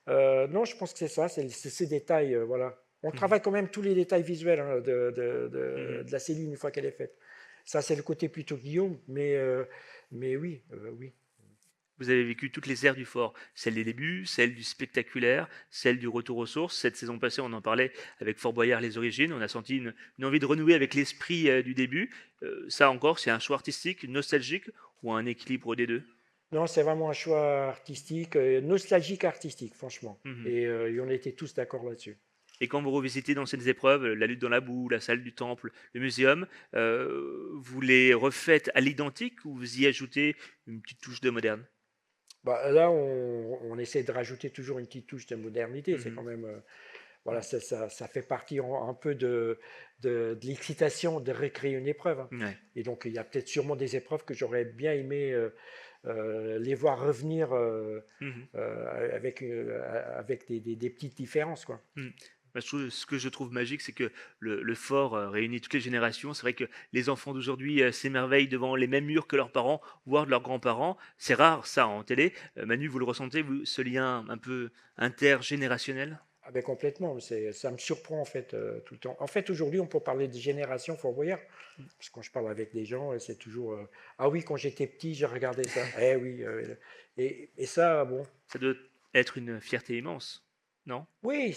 non, je pense que c'est ça, c'est ces détails. Voilà. On travaille quand même tous les détails visuels hein, de la cellule une fois qu'elle est faite. Ça, c'est le côté plutôt Guillaume, mais oui, oui. Vous avez vécu toutes les ères du fort, celle des débuts, celle du spectaculaire, celle du retour aux sources. Cette saison passée, on en parlait avec Fort Boyard, les origines. On a senti une envie de renouer avec l'esprit du début. Ça encore, c'est un choix artistique, nostalgique ou un équilibre des deux? Non, c'est vraiment un choix artistique, nostalgique artistique, franchement. Et on était tous d'accord là-dessus. Et quand vous revisitez d'anciennes épreuves, la lutte dans la boue, la salle du temple, le muséum, vous les refaites à l'identique ou vous y ajoutez une petite touche de moderne? Bah, là, on essaie de rajouter toujours une petite touche de modernité. C'est quand même, voilà, ça fait partie un peu de l'excitation de recréer une épreuve. Hein. Ouais. Et donc, il y a peut-être sûrement des épreuves que j'aurais bien aimé les voir revenir avec des petites différences, quoi. Ce que je trouve magique, c'est que le fort réunit toutes les générations. C'est vrai que les enfants d'aujourd'hui s'émerveillent devant les mêmes murs que leurs parents, voire de leurs grands-parents. C'est rare ça en télé. Manu, vous le ressentez, vous, ce lien un peu intergénérationnel? Ah ben complètement, ça me surprend en fait tout le temps. En fait, aujourd'hui, on peut parler de génération Fort Boyard, parce que quand je parle avec des gens, c'est toujours ah oui, quand j'étais petit, j'ai regardé ça. Eh oui, et ça, bon, Ça doit être une fierté immense, non? oui,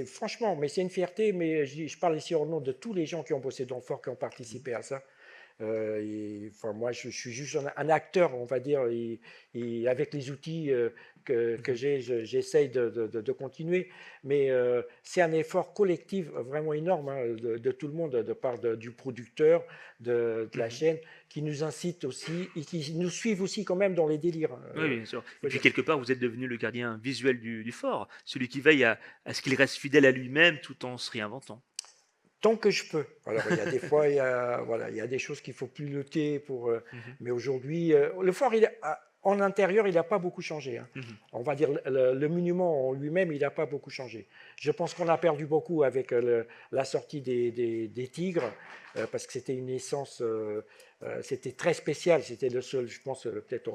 franchement, mais c'est une fierté, mais je parle ici au nom de tous les gens qui ont bossé dans le fort, qui ont Mhm. participé à ça. Enfin, moi, je suis juste un acteur, on va dire, et avec les outils que Mhm. j'ai, j'essaye de continuer. Mais c'est un effort collectif vraiment énorme hein, de tout le monde, de part du producteur, de la Mhm. chaîne, qui nous incite aussi et qui nous suivent aussi quand même dans les délires. Hein, Oui, bien sûr. Et faut puis dire. quelque part, vous êtes devenu le gardien visuel du fort, celui qui veille à ce qu'il reste fidèle à lui-même tout en se réinventant. Tant que je peux. Alors, il y a des fois, voilà, il y a des choses qu'il faut plus lutter pour. Mhm. Mais aujourd'hui, le fort, en intérieur, il n'a pas beaucoup changé. Hein. Mhm. On va dire le monument en lui-même, il n'a pas beaucoup changé. Je pense qu'on a perdu beaucoup avec la sortie des Tigres, parce que c'était une essence, c'était très spécial. C'était le seul, je pense, peut-être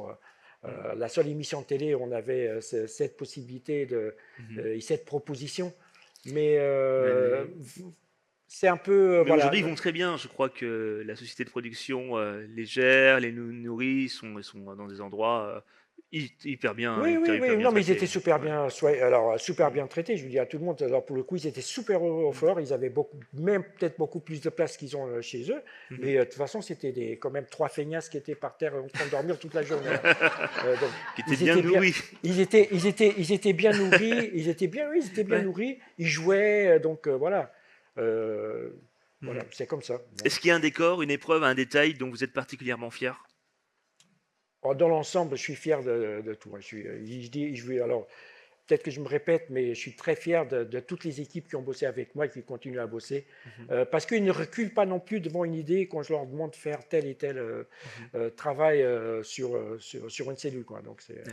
Mhm. la seule émission de télé où on avait cette possibilité Mhm. et cette proposition. Mais Mais, c'est un peu, mais voilà. aujourd'hui, ils vont très bien. Je crois que la société de production les gère, les nourrit, ils sont dans des endroits Oui, oui, hyper oui. bien Non, mais ils étaient traités. super Ouais. bien, alors super Mhm. bien traités. Je vous dis à tout le monde. Alors pour le coup, ils étaient super heureux au Mhm. fort. Ils avaient beaucoup, même peut-être beaucoup plus de place qu'ils ont chez eux. Mhm. Mais de toute façon, c'était quand même trois feignasses qui étaient par terre en train de dormir toute la journée. Hein. Donc Qui était ils bien étaient bien, nourri. ils étaient bien nourris. Ils étaient bien, oui, ils étaient bien Ouais. nourris. Ils jouaient. Donc voilà. Euh, voilà, Mhm. c'est comme ça. Bon. Est-ce qu'il y a un décor, une épreuve, un détail dont vous êtes particulièrement fier? Alors, dans l'ensemble, je suis fier de tout. Hein. Alors, peut-être que je me répète, mais je suis très fier de toutes les équipes qui ont bossé avec moi et qui continuent à bosser. Mhm. Parce qu'ils ne reculent pas non plus devant une idée quand je leur demande de faire tel et tel Mhm. travail sur une cellule. Quoi. Donc, Ouais.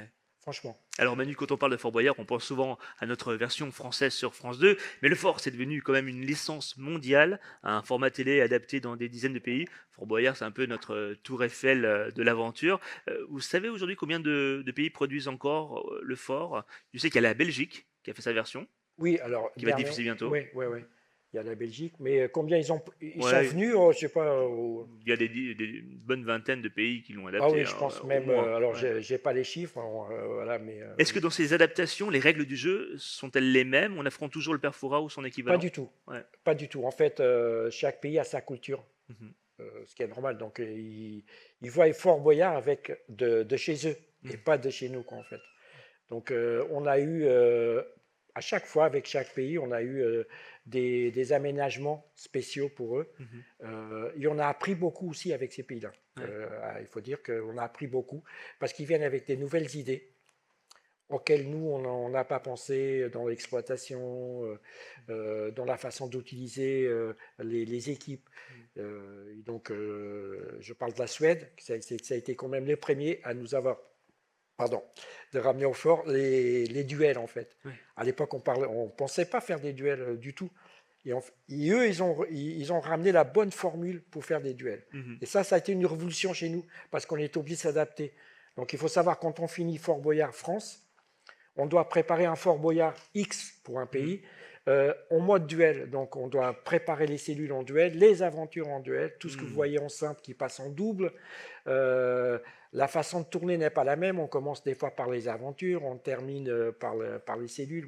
franchement. Alors Manu, quand on parle de Fort Boyard, on pense souvent à notre version française sur France 2, mais le Fort, c'est devenu quand même une licence mondiale, un format télé adapté dans des dizaines de pays. Fort Boyard, c'est un peu notre tour Eiffel de l'aventure. Vous savez aujourd'hui combien de pays produisent encore le Fort? Je sais qu'il y a la Belgique qui a fait sa version, Oui, alors, qui va être dernier, diffusée bientôt. oui, oui, oui. Il y a la Belgique, mais combien ils sont Ouais, venus, oh, je sais pas. il y a une bonne vingtaine de pays qui l'ont Ah adapté, oui, hein, je pense au même. moins. Alors, Ouais. j'ai pas les chiffres, voilà, mais Est-ce que oui. dans ces adaptations, les règles du jeu sont-elles les mêmes? On affronte toujours le Perfora ou son Pas équivalent? du tout. Ouais. Pas du tout. En fait, chaque pays a sa culture. Mhm. Ce qui est normal. Donc, ils voient Fort Boyard avec de chez eux et Mhm. pas de chez nous, quoi, en fait. Donc, on a eu, à chaque fois, avec chaque pays, on a eu des aménagements spéciaux pour eux. Mhm. Et on a appris beaucoup aussi avec ces pays-là. Ouais. Il faut dire qu'on a appris beaucoup parce qu'ils viennent avec des nouvelles idées auxquelles nous, on n'a pas pensé dans l'exploitation, dans la façon d'utiliser les équipes. Mhm. Et donc, je parle de la Suède, ça a été quand même les premiers à nous avoir, pardon, de ramener au fort les duels, en fait. Ouais. À l'époque, on pensait pas faire des duels du tout. Et eux, ils ont ramené la bonne formule pour faire des duels. Mhm. Et ça a été une révolution chez nous, parce qu'on est obligé de s'adapter. Donc, il faut savoir, quand on finit Fort Boyard France, on doit préparer un Fort Boyard X pour un Mhm. pays en mode duel. Donc on doit préparer les cellules en duel, les aventures en duel, tout ce que vous Mhm. voyez en simple qui passe en double. Euh, la façon de tourner n'est pas la même. On commence des fois par les aventures, on termine par les cellules.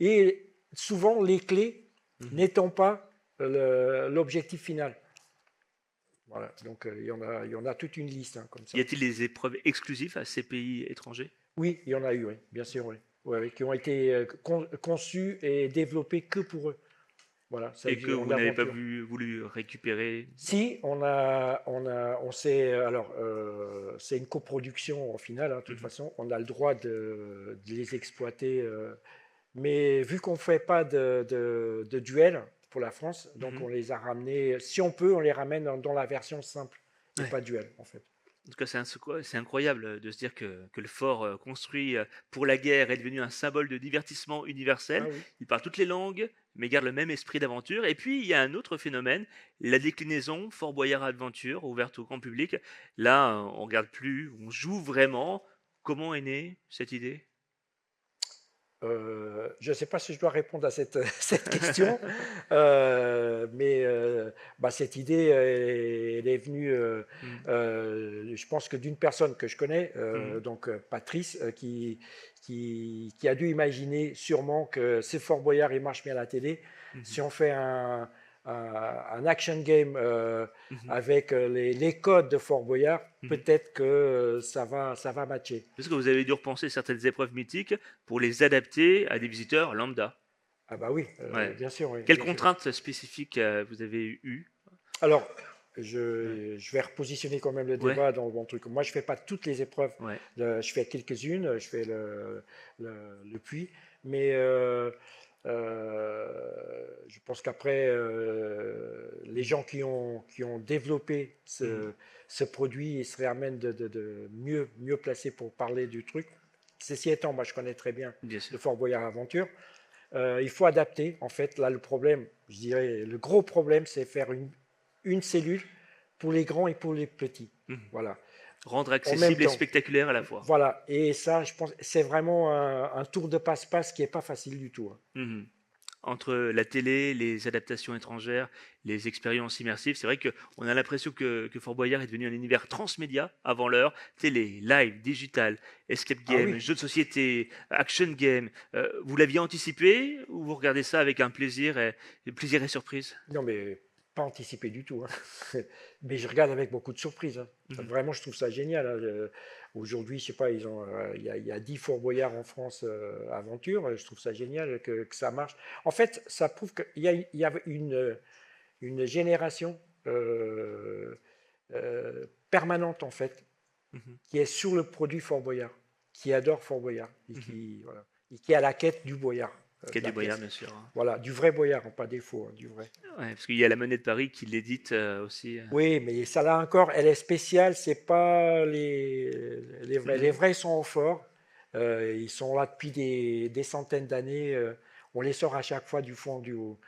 Et souvent les clés Mhm. n'étant pas l'objectif final. Voilà, donc il y en a toute une liste hein, comme Y ça. a-t-il des épreuves exclusives à ces pays étrangers? Oui, il y en a eu, oui, bien sûr, oui. Ouais, oui, qui ont été conçus et développés que pour eux. Voilà, ça Et que existe en vous n'avez pas aventure. voulu récupérer? Si, on sait, alors, c'est une coproduction en finale, hein, de toute Mhm. façon, on a le droit de les exploiter, mais vu qu'on ne fait pas de duel pour la France, donc Mhm. on les a ramenés, si on peut, on les ramène dans la version simple et Ouais. pas duel, en fait. En tout cas, c'est incroyable de se dire que le fort construit pour la guerre est devenu un symbole de divertissement universel. Ah oui. Il parle toutes les langues, mais garde le même esprit d'aventure. Et puis, il y a un autre phénomène, la déclinaison Fort Boyard Adventure, ouverte au grand public. Là, on regarde plus, on joue vraiment. Comment est née cette idée? Je ne sais pas si je dois répondre à cette, cette question, mais bah, cette idée, elle est venue, Mhm. je pense que d'une personne que je connais, Mhm. donc Patrice, qui a dû imaginer sûrement que c'est Fort Boyard, il marche bien à la télé. Mhm. Si on fait un action game Mhm. avec les codes de Fort Boyard, Mhm. peut-être que ça va matcher. Est-ce que vous avez dû repenser certaines épreuves mythiques pour les adapter à des visiteurs lambda? Ah bah oui, Ouais. bien sûr, oui, Quelles bien sûr. contraintes spécifiques vous avez eues? Alors, Ouais. je vais repositionner quand même le Ouais. débat dans le bon truc. Moi, je fais pas toutes les épreuves. Ouais. Je fais quelques-unes. Je fais le puits. Mais je pense qu'après, les Mhm. gens qui ont développé Mhm. ce produit, ils seraient à même de mieux placés pour parler du truc. Ceci étant, moi, je connais très bien Bien le sûr. Fort Boyard Aventure. Il faut adapter. En fait, là, le problème, je dirais, le gros problème, c'est faire une cellule pour les grands et pour les petits. Mhm. Voilà. Rendre En même accessible et temps. spectaculaire à la fois. Voilà. Et ça, je pense, c'est vraiment un tour de passe-passe qui n'est pas facile du tout, hein. Mhm. Entre la télé, les adaptations étrangères, les expériences immersives, c'est vrai qu'on a l'impression que Fort Boyard est devenu un univers transmédia avant l'heure. Télé, live, digital, escape Ah oui. game, jeux de société, action game. Vous l'aviez anticipé ou vous regardez ça avec un plaisir et surprise? Non, mais pas anticipé du tout, hein. Mais je regarde avec beaucoup de surprise, hein. Mhm. Vraiment, je trouve ça génial, hein. Aujourd'hui, je sais pas, il y a 10 Fort Boyard en France aventure. Je trouve ça génial que ça marche. En fait, ça prouve qu'il y a une génération permanente, en fait, Mhm. qui est sur le produit Fort Boyard, qui adore Fort Boyard Mhm. voilà, et qui est à la quête du Boyard, Quai de du la Boyard, pièce. bien sûr, hein. Voilà, du vrai Boyard, hein, pas des faux, hein, du vrai. Ouais, parce qu'il y a la Monnaie de Paris qui l'édite aussi. Oui, mais ça là encore, elle est spéciale, c'est pas les vrais. Les Mhm. vrais sont au fort. Ils sont là depuis des centaines d'années. On les sort à chaque fois du fond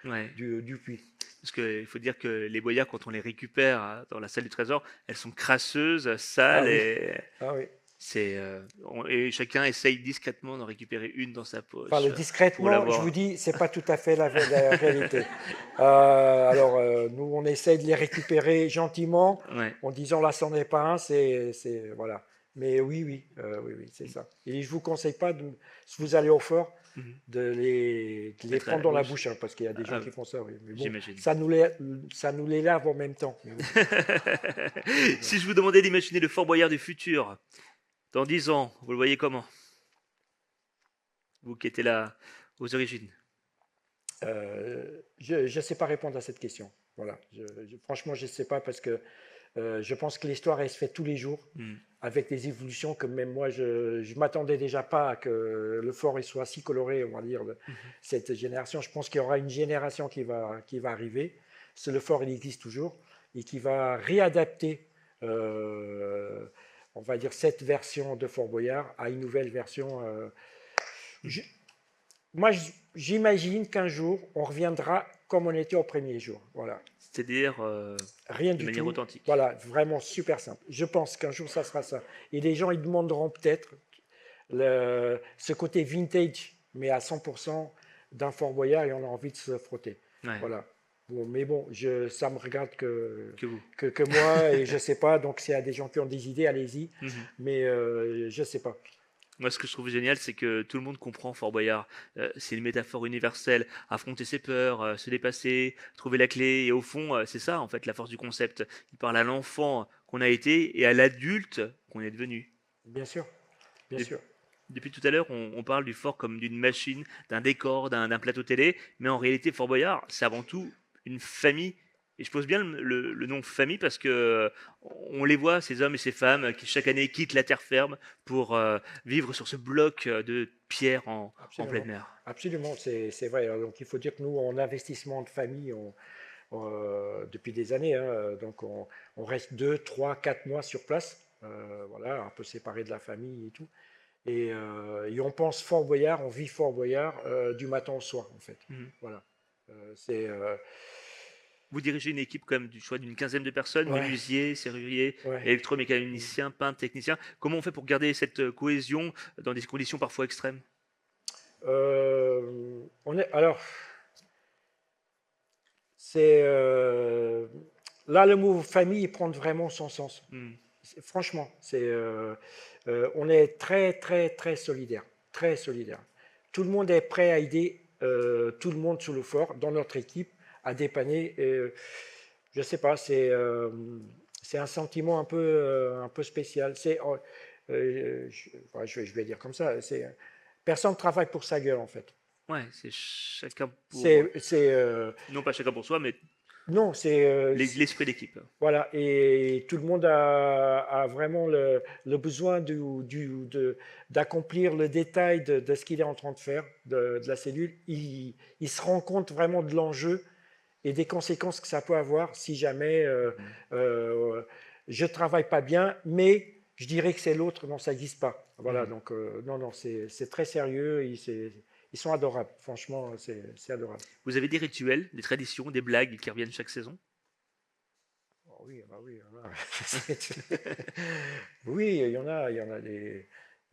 Ouais. du puits. Parce qu'il faut dire que les boyards, quand on les récupère dans la salle du trésor, elles sont crasseuses, Ah sales, oui, et ah oui. et chacun essaye discrètement d'en récupérer une dans sa Enfin, le poche pour discrètement, je vous l'avoir. dis, c'est pas tout à fait la réalité. Alors, nous, on essaye de les récupérer gentiment, Ouais. en disant là, c'en est pas un, voilà. Mais oui, oui, oui, oui, c'est ça. Et je vous conseille pas, si vous allez au fort, Mhm. de les Mettre à prendre la dans la bouche. bouche, hein, parce qu'il y a des gens Ah, qui font ça, oui. Mais bon, j'imagine. ça nous les lave en même temps. Mais oui. Si je vous demandais d'imaginer le Fort Boyard du futur, dans 10 ans, vous le voyez comment? Vous qui étiez là aux origines. Je ne sais pas répondre à cette question. Voilà. Franchement, je ne sais pas parce que je pense que l'histoire, elle se fait tous les jours Mhm. avec des évolutions que même moi, je ne m'attendais déjà pas à que le fort il soit si coloré, on va dire, Mhm. cette génération. Je pense qu'il y aura une génération qui va arriver. C'est le fort, il existe toujours et qui va réadapter, euh, on va dire, cette version de Fort Boyard à une nouvelle version. Je- Mhm. Moi, j'imagine qu'un jour, on reviendra comme on était au premier jour. Voilà. C'est-à-dire Rien de du manière tout. authentique. Voilà, vraiment super simple. Je pense qu'un jour, ça sera ça. Et les gens, ils demanderont peut-être ce côté vintage, mais à 100% d'un Fort Boyard et on a envie de se frotter. Ouais, Voilà. Bon, mais bon, ça me regarde que vous. que moi et je sais pas. Donc, s'il y a des gens qui ont des idées, allez-y. Mhm. Mais je sais pas. Moi, ce que je trouve génial, c'est que tout le monde comprend Fort Boyard. C'est une métaphore universelle. Affronter ses peurs, se dépasser, trouver la clé. Et au fond, c'est ça, en fait, la force du concept. Il parle à l'enfant qu'on a été et à l'adulte qu'on est devenu. Bien sûr, bien De- sûr. Depuis tout à l'heure, on parle du fort comme d'une machine, d'un décor, d'un plateau télé. Mais en réalité, Fort Boyard, c'est avant tout une famille. Et je pose bien le nom famille parce que on les voit, ces hommes et ces femmes qui chaque année quittent la terre ferme pour vivre sur ce bloc de pierre en pleine Absolument. mer. Absolument, c'est vrai. Alors, donc, il faut dire que nous, en investissement de famille, depuis des années, hein, donc on reste 2, 3, 4 mois sur place, voilà, un peu séparé de la famille et tout. Et on pense Fort Boyard, on vit Fort Boyard du matin au soir, en fait. Mhm. Voilà. C'est Vous dirigez une équipe comme du choix d'une quinzaine de personnes, ouais, menuisiers, serruriers, ouais. électromécaniciens, peintres, techniciens. Comment on fait pour garder cette cohésion dans des conditions parfois extrêmes? Alors, c'est là le mot famille prend vraiment son sens. Hmm. Franchement, on est très très très solidaire, très solidaire. Tout le monde est prêt à aider tout le monde sur le fort, dans notre équipe, à dépanner. Je sais pas, c'est un sentiment un peu spécial. Je vais dire comme ça. Personne ne travaille pour sa gueule en fait. Ouais, c'est chacun pour... C'est Non pas chacun pour soi, mais non, l'esprit d'équipe. voilà, et tout le monde a vraiment le besoin d'accomplir le détail de ce qu'il est en train de faire, de la cellule. Il se rend compte vraiment de l'enjeu et des conséquences que ça peut avoir si jamais Mhm. je ne travaille pas bien, mais je dirais que c'est l'autre, non, ça n'existe pas. Voilà, Mhm. donc non, non, c'est très sérieux, ils sont adorables, franchement, c'est adorable. Vous avez des rituels, des traditions, des blagues qui reviennent chaque saison? Oh oui, bah oui, voilà. Oui, il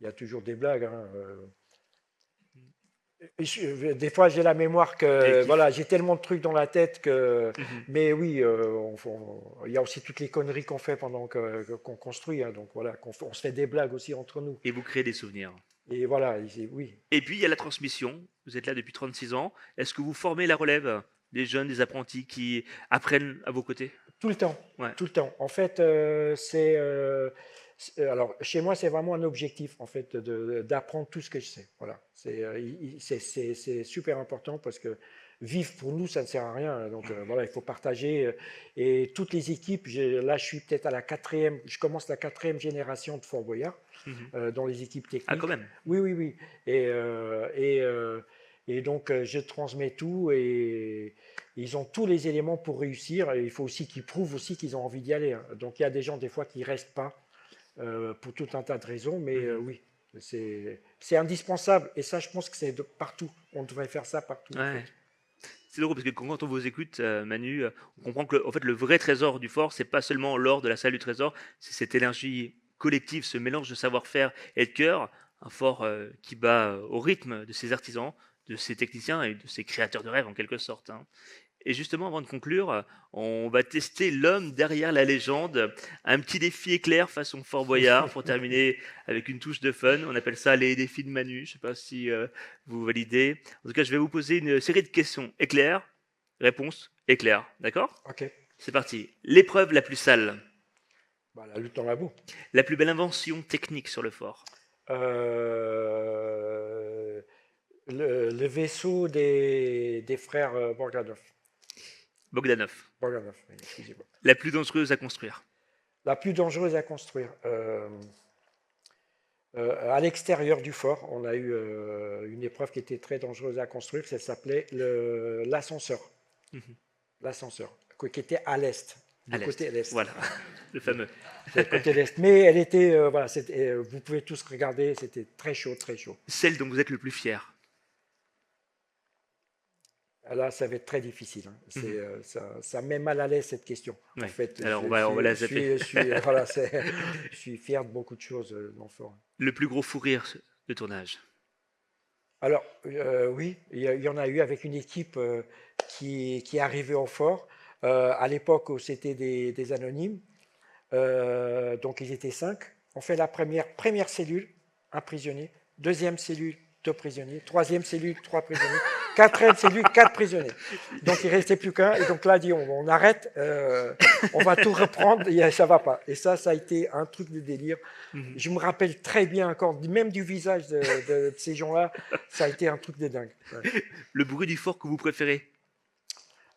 y a toujours des blagues, hein. Des fois, j'ai la mémoire que, Collectif. voilà, j'ai tellement de trucs dans la tête que, Mhm. mais oui, il y a aussi toutes les conneries qu'on fait pendant qu'on construit, hein. Donc voilà, on se fait des blagues aussi entre nous. Et vous créez des souvenirs. Et voilà, oui, Et puis il y a la transmission. Vous êtes là depuis 36 ans. Est-ce que vous formez la relève des jeunes, des apprentis qui apprennent à vos côtés? tout le temps, Ouais. tout le temps. En fait, alors chez moi, c'est vraiment un objectif en fait d'apprendre tout ce que je sais. Voilà, c'est super important parce que vivre pour nous, ça ne sert à rien. Donc voilà, il faut partager. Et toutes les équipes, là, je suis peut-être à la quatrième, je commence la quatrième génération de Fort Boyard Mhm. dans les équipes Ah, quand techniques. même. Oui, oui, oui. Et donc, je transmets tout et ils ont tous les éléments pour réussir. Et il faut aussi qu'ils prouvent aussi qu'ils ont envie d'y aller, hein. Donc, il y a des gens, des fois, qui ne restent pas pour tout un tas de raisons. Mais Mhm. oui, c'est indispensable. Et ça, je pense que c'est partout. On devrait faire ça partout, en Ouais. fait. C'est drôle parce que quand on vous écoute, Manu, on comprend que en fait, le vrai trésor du fort, c'est pas seulement l'or de la salle du trésor, c'est cette énergie collective, ce mélange de savoir-faire et de cœur. Un fort qui bat au rythme de ses artisans, de ses techniciens et de ses créateurs de rêves en quelque sorte, hein. Et justement, avant de conclure, on va tester l'homme derrière la légende. Un petit défi éclair façon Fort Boyard pour terminer avec une touche de fun. On appelle ça les défis de Manu. Je sais pas si vous validez. En tout cas, je vais vous poser une série de questions éclair, réponse éclair. D'accord? OK. C'est parti. L'épreuve la plus sale. Bah, la lutte dans la boue. La plus belle invention technique sur le fort. Euh, le vaisseau des frères Bogdanov. Bogdanov. Bogdanov, oui, excusez-moi. La plus dangereuse à construire. La plus dangereuse à construire. À l'extérieur du fort, on a eu une épreuve qui était très dangereuse à construire, ça s'appelait l'ascenseur. Mhm. L'ascenseur, qui était à l'est, À du côté l'est. est. Voilà. Le fameux. C'est le côté l'est. Mais elle était, voilà, vous pouvez tous regarder, c'était très chaud, très chaud. Celle dont vous êtes le plus fier. Là, ça va être très difficile, hein. Mhm. Ça met mal à l'aise cette question. En Ouais. fait, Alors on va la zapper. voilà, je suis fier de beaucoup de choses dans le fort. Le plus gros fou rire de tournage. Alors, oui, il y en a eu avec une équipe qui est arrivée au fort. À l'époque où c'était des anonymes, donc ils étaient 5. On fait la première cellule, un prisonnier. Deuxième cellule, 2 prisonniers. Troisième cellule, 3 prisonniers. Quatrième cellule, 4 prisonniers. Donc il ne restait plus qu'un. Et donc là, dit on arrête, on va tout reprendre, et ça ne va pas. Et ça a été un truc de délire. Mhm. Je me rappelle très bien encore, même du visage de ces gens-là, ça a été un truc de dingue. Ouais. Le bruit du fort que vous préférez.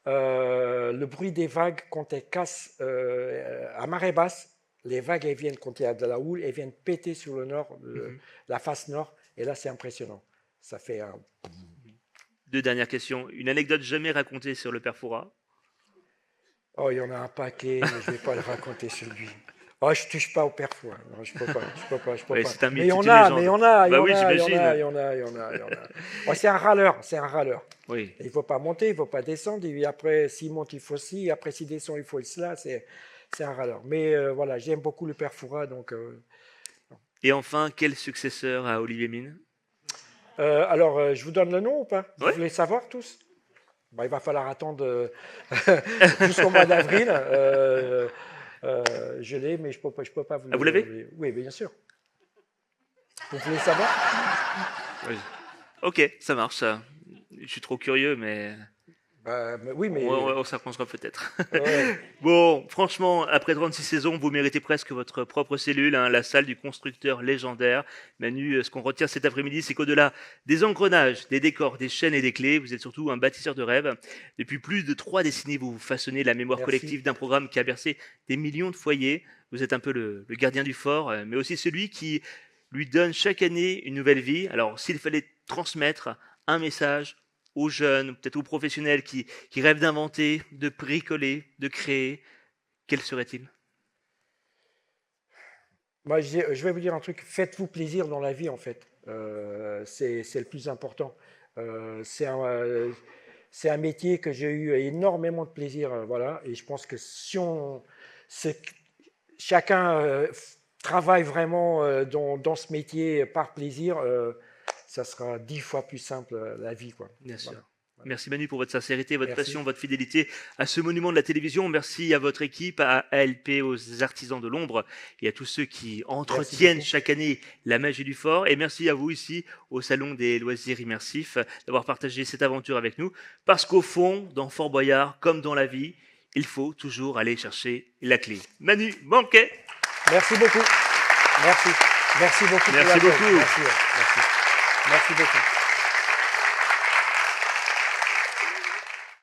Le bruit des vagues quand elles cassent à marée basse, les vagues elles viennent quand il y a de la houle, elles viennent péter sur le nord, Mhm. la face nord, et là c'est impressionnant. Ça fait un... Deux dernières questions. Une anecdote jamais racontée sur le père Fouras. Oh, il y en a un paquet, mais je ne vais pas le raconter celui. Oh, je touche pas au perfo, hein. Non, je peux pas, je peux pas, je peux Ouais, pas. c'est un Mais il mythe, y c'est en une a, légende. mais il y en a, il y Bah en oui, a, il y en a, il j'imagine. y en a, il y en a, il y en a. Oh, c'est un râleur, c'est un râleur. Oui. Il ne faut pas monter, il ne faut pas descendre. Et après, s'il monte, il faut ci. Après, s'il descend, il faut cela. C'est un râleur. Mais voilà, j'aime beaucoup le père Fouras. Donc, Et enfin, quel successeur à Olivier Mine? Je vous donne le nom ou pas? Vous Ouais. voulez savoir tous? Il va falloir attendre jusqu'au mois d'avril. Je l'ai, mais je peux pas vous Ah, vous l'avez? Oui, bien sûr. Vous voulez savoir? Oui. Ok, ça marche. Je suis trop curieux, mais Oui, mais on s'apprendra peut-être. ouais, Bon, franchement, après 36 saisons, vous méritez presque votre propre cellule, hein, la salle du constructeur légendaire. Manu, ce qu'on retient cet après-midi, c'est qu'au-delà des engrenages, des décors, des chaînes et des clés, vous êtes surtout un bâtisseur de rêves. Depuis plus de 3 décennies, vous façonnez la mémoire merci. collective d'un programme qui a bercé des millions de foyers. Vous êtes un peu le gardien du fort, mais aussi celui qui lui donne chaque année une nouvelle vie. Alors, s'il fallait transmettre un message aux jeunes, peut-être aux professionnels qui rêvent d'inventer, de bricoler, de créer, quel serait-il? Je vais vous dire un truc. Faites-vous plaisir dans la vie, en fait. C'est le plus important. Euh, c'est un, euh, c'est un métier que j'ai eu énormément de plaisir, voilà. Et je pense que si on, c'est- chacun travaille vraiment dans ce métier par plaisir, ça sera 10 fois plus simple la vie, quoi. Bien sûr. Voilà. Voilà. Merci Manu pour votre sincérité, votre Merci. passion, votre fidélité à ce monument de la télévision. Merci à votre équipe, à ALP, aux artisans de l'ombre et à tous ceux qui Merci entretiennent beaucoup. chaque année la magie du fort. Et merci à vous ici au Salon des loisirs immersifs d'avoir partagé cette aventure avec nous. Parce qu'au fond, dans Fort Boyard, comme dans la vie, il faut toujours aller chercher la clé. Manu Banquet. Merci beaucoup. Merci. Merci beaucoup pour Merci l'accueil. beaucoup. Merci. Merci. Merci beaucoup.